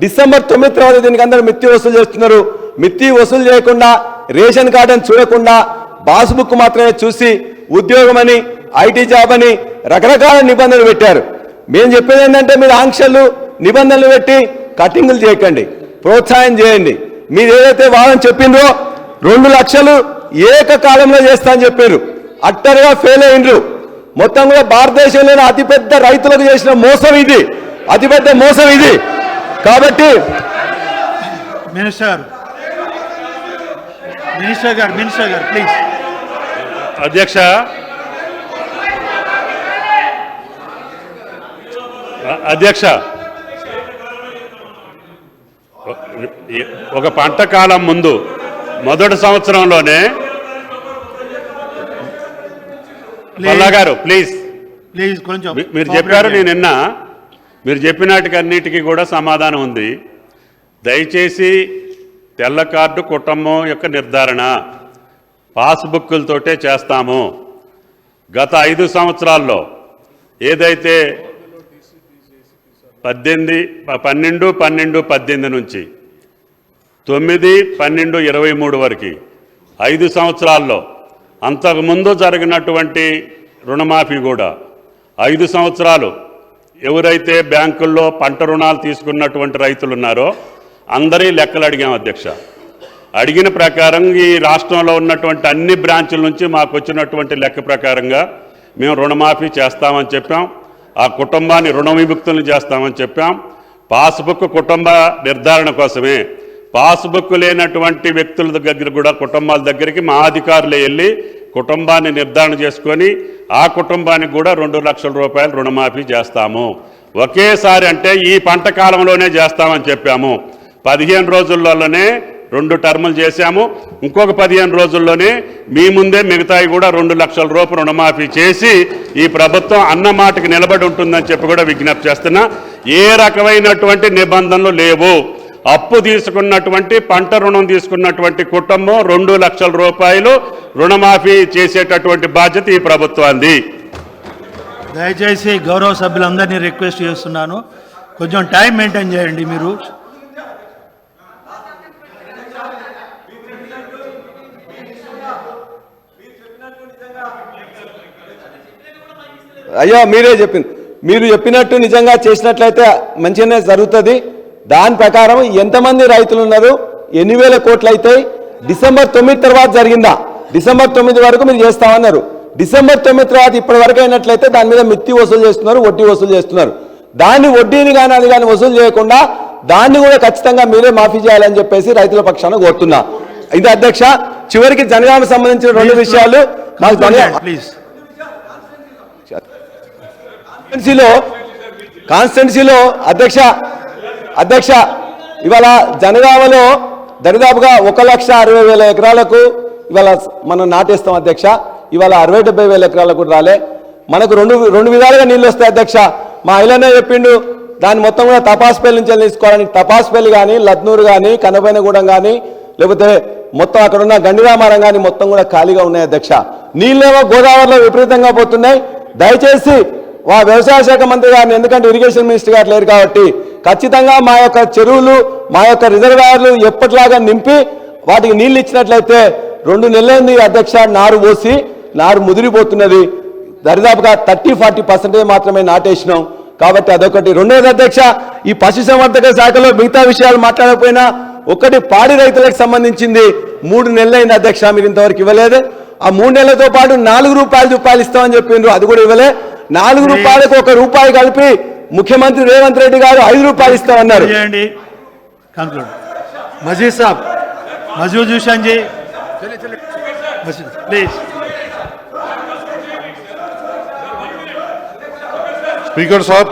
డిసెంబర్ 9 తర్వాత దీనికి అందరూ మిత్తి వసూలు చేస్తున్నారు. మిత్తి వసూలు చేయకుండా, రేషన్ కార్డు అని చూడకుండా, పాస్బుక్ మాత్రమే చూసి ఉద్యోగం అని, ఐటీ జాబ్ అని రకరకాల నిబంధనలు పెట్టారు. మేము చెప్పేది ఏంటంటే మీరు ఆంక్షలు, నిబంధనలు పెట్టి కటింగులు చేయకండి, ప్రోత్సాహం చేయండి. మీరు ఏదైతే వాదన చెప్పిండ్రో 2 లక్షలు ఏకకాలంలో చేస్తా అని చెప్పారు. అట్టర్గా ఫెయిల్ అయ్యిండ్రు. మొత్తం కూడా భారతదేశంలోని అతిపెద్ద రైతులకు చేసిన మోసం ఇది, అతిపెద్ద మోసం ఇది. కాబట్టి మినిస్టర్ గారు ప్లీజ్. అధ్యక్ష, ఒక పంట కాలం ముందు మొదటి సంవత్సరంలోనే పల్లా గారు ప్లీజ్ కొంచెం మీరు చెప్పారు, నేను నిన్న మీరు చెప్పినటికన్నిటికీ కూడా సమాధానం ఉంది. దయచేసి తెల్ల కార్డు కుటుంబం యొక్క నిర్ధారణ పాస్బుక్కులతోటే చేస్తాము. గత 5 సంవత్సరాల్లో ఏదైతే 12-12-18 నుంచి 9-12-23 వరకు 5 సంవత్సరాల్లో అంతకుముందు జరిగినటువంటి రుణమాఫీ కూడా 5 సంవత్సరాలు ఎవరైతే బ్యాంకుల్లో పంట రుణాలు తీసుకున్నటువంటి రైతులు ఉన్నారో అందరి లెక్కలు అడిగాం అధ్యక్ష. అడిగిన ప్రకారం ఈ రాష్ట్రంలో ఉన్నటువంటి అన్ని బ్రాంచుల నుంచి మాకు వచ్చినటువంటి లెక్క ప్రకారంగా మేము రుణమాఫీ చేస్తామని చెప్పాం. ఆ కుటుంబాన్ని రుణ విముక్తులను చేస్తామని చెప్పాం. పాస్బుక్ కుటుంబ నిర్ధారణ కోసమే పాస్బుక్ లేనటువంటి వ్యక్తుల దగ్గర కూడా, కుటుంబాల దగ్గరికి మా అధికారులే వెళ్ళి కుటుంబాన్ని నిర్ధారణ చేసుకొని ఆ కుటుంబానికి కూడా 2 లక్షల రూపాయలు రుణమాఫీ చేస్తాము. ఒకేసారి అంటే ఈ పంట కాలంలోనే చేస్తామని చెప్పాము. 15 రోజుల్లోనే 2 టర్ములు చేశాము. ఇంకొక 15 రోజుల్లోనే మీ ముందే మిగతాయి కూడా 2 లక్షల రూపాయలు రుణమాఫీ చేసి ఈ ప్రభుత్వం అన్న మాటకి నిలబడి ఉంటుందని చెప్పి కూడా విజ్ఞప్తి చేస్తున్నా. ఏ రకమైనటువంటి నిబంధనలు లేవు. అప్పు తీసుకున్నటువంటి, పంట రుణం తీసుకున్నటువంటి కుటుంబం 2 లక్షల రూపాయలు రుణమాఫీ చేసేటటువంటి బాధ్యత ఈ ప్రభుత్వాన్ని. దయచేసి గౌరవ సభ్యులందరినీ రిక్వెస్ట్ చేస్తున్నాను, కొంచెం టైం మెయింటైన్ చేయండి. మీరు అయ్యా మీరే చెప్పింది, మీరు చెప్పినట్టు నిజంగా చేసినట్లయితే మంచిగానే జరుగుతుంది. దాని ప్రకారం ఎంతమంది రైతులు ఉన్నారు, ఎన్ని వేల కోట్లు అవుతాయి, డిసెంబర్ 9 తర్వాత జరిగిందా? డిసెంబర్ 9 వరకు మీరు చేస్తామన్నారు. డిసెంబర్ 9 తర్వాత ఇప్పటి వరకు అయినట్లయితే దాని మీద మిత్తి వసూలు చేస్తున్నారు, వడ్డీ వసూలు చేస్తున్నారు. దాన్ని వడ్డీని కానీ అది కానీ వసూలు చేయకుండా దాన్ని కూడా ఖచ్చితంగా మీరే మాఫీ చేయాలని చెప్పేసి రైతుల పక్షాన కోరుతున్నా. ఇది అధ్యక్ష. చివరికి జనగామకు సంబంధించిన 2 విషయాలు మాకు కాన్స్టిట్యున్సీలో అధ్యక్ష ఇవాళ జనగామలో దరిదాపుగా 1,60,000 ఎకరాలకు ఇవాళ మనం నాటేస్తాం అధ్యక్ష. ఇవాళ 60-70 ఎకరాలకు రాలే. మనకు రెండు విధాలుగా నీళ్ళు వస్తాయి అధ్యక్ష. మా ఇలానే చెప్పిండు, దాన్ని మొత్తం కూడా తపాస్పల్లి నుంచి తీసుకోవాలని. తపాస్పల్లి కానీ, లద్నూరు కానీ, కనపైనగూడెం కానీ, లేకపోతే మొత్తం అక్కడ ఉన్న గండిరామారం కానీ మొత్తం కూడా ఖాళీగా ఉన్నాయి అధ్యక్ష. నీళ్ళేమో గోదావరిలో విపరీతంగా పోతున్నాయి. దయచేసి వ్యవసాయ శాఖ మంత్రి గారిని, ఎందుకంటే ఇరిగేషన్ మినిస్టర్ గారు లేరు కాబట్టి, ఖచ్చితంగా మా యొక్క చెరువులు, మా యొక్క రిజర్వాయర్లు ఎప్పటిలాగా నింపి వాటికి నీళ్ళు ఇచ్చినట్లయితే 2 నెలలైంది అధ్యక్ష. నారు పోసి నారు ముదిరిపోతున్నది. దరిదాపుగా 30-40% మాత్రమే నాటేసినాం. కాబట్టి అదొకటి. రెండోది అధ్యక్ష, ఈ పశుసంవర్ధక శాఖలో మిగతా విషయాలు మాట్లాడకపోయినా ఒకటి పాడి రైతులకు సంబంధించింది 3 నెలలైంది అధ్యక్ష. మీరు ఇంతవరకు ఇవ్వలేదు. ఆ 3 నెలలతో పాటు 4 రూపాయలు ఇస్తామని చెప్పిండ్రు, అది కూడా ఇవ్వలే. 4 రూపాయలకు 1 రూపాయి కలిపి ముఖ్యమంత్రి రేవంత్ రెడ్డి గారు 5 రూపాయలు ఇస్తామన్నారు. మజీద్ సాబ్, మజూద్ Hussain ji please. Speaker Saab,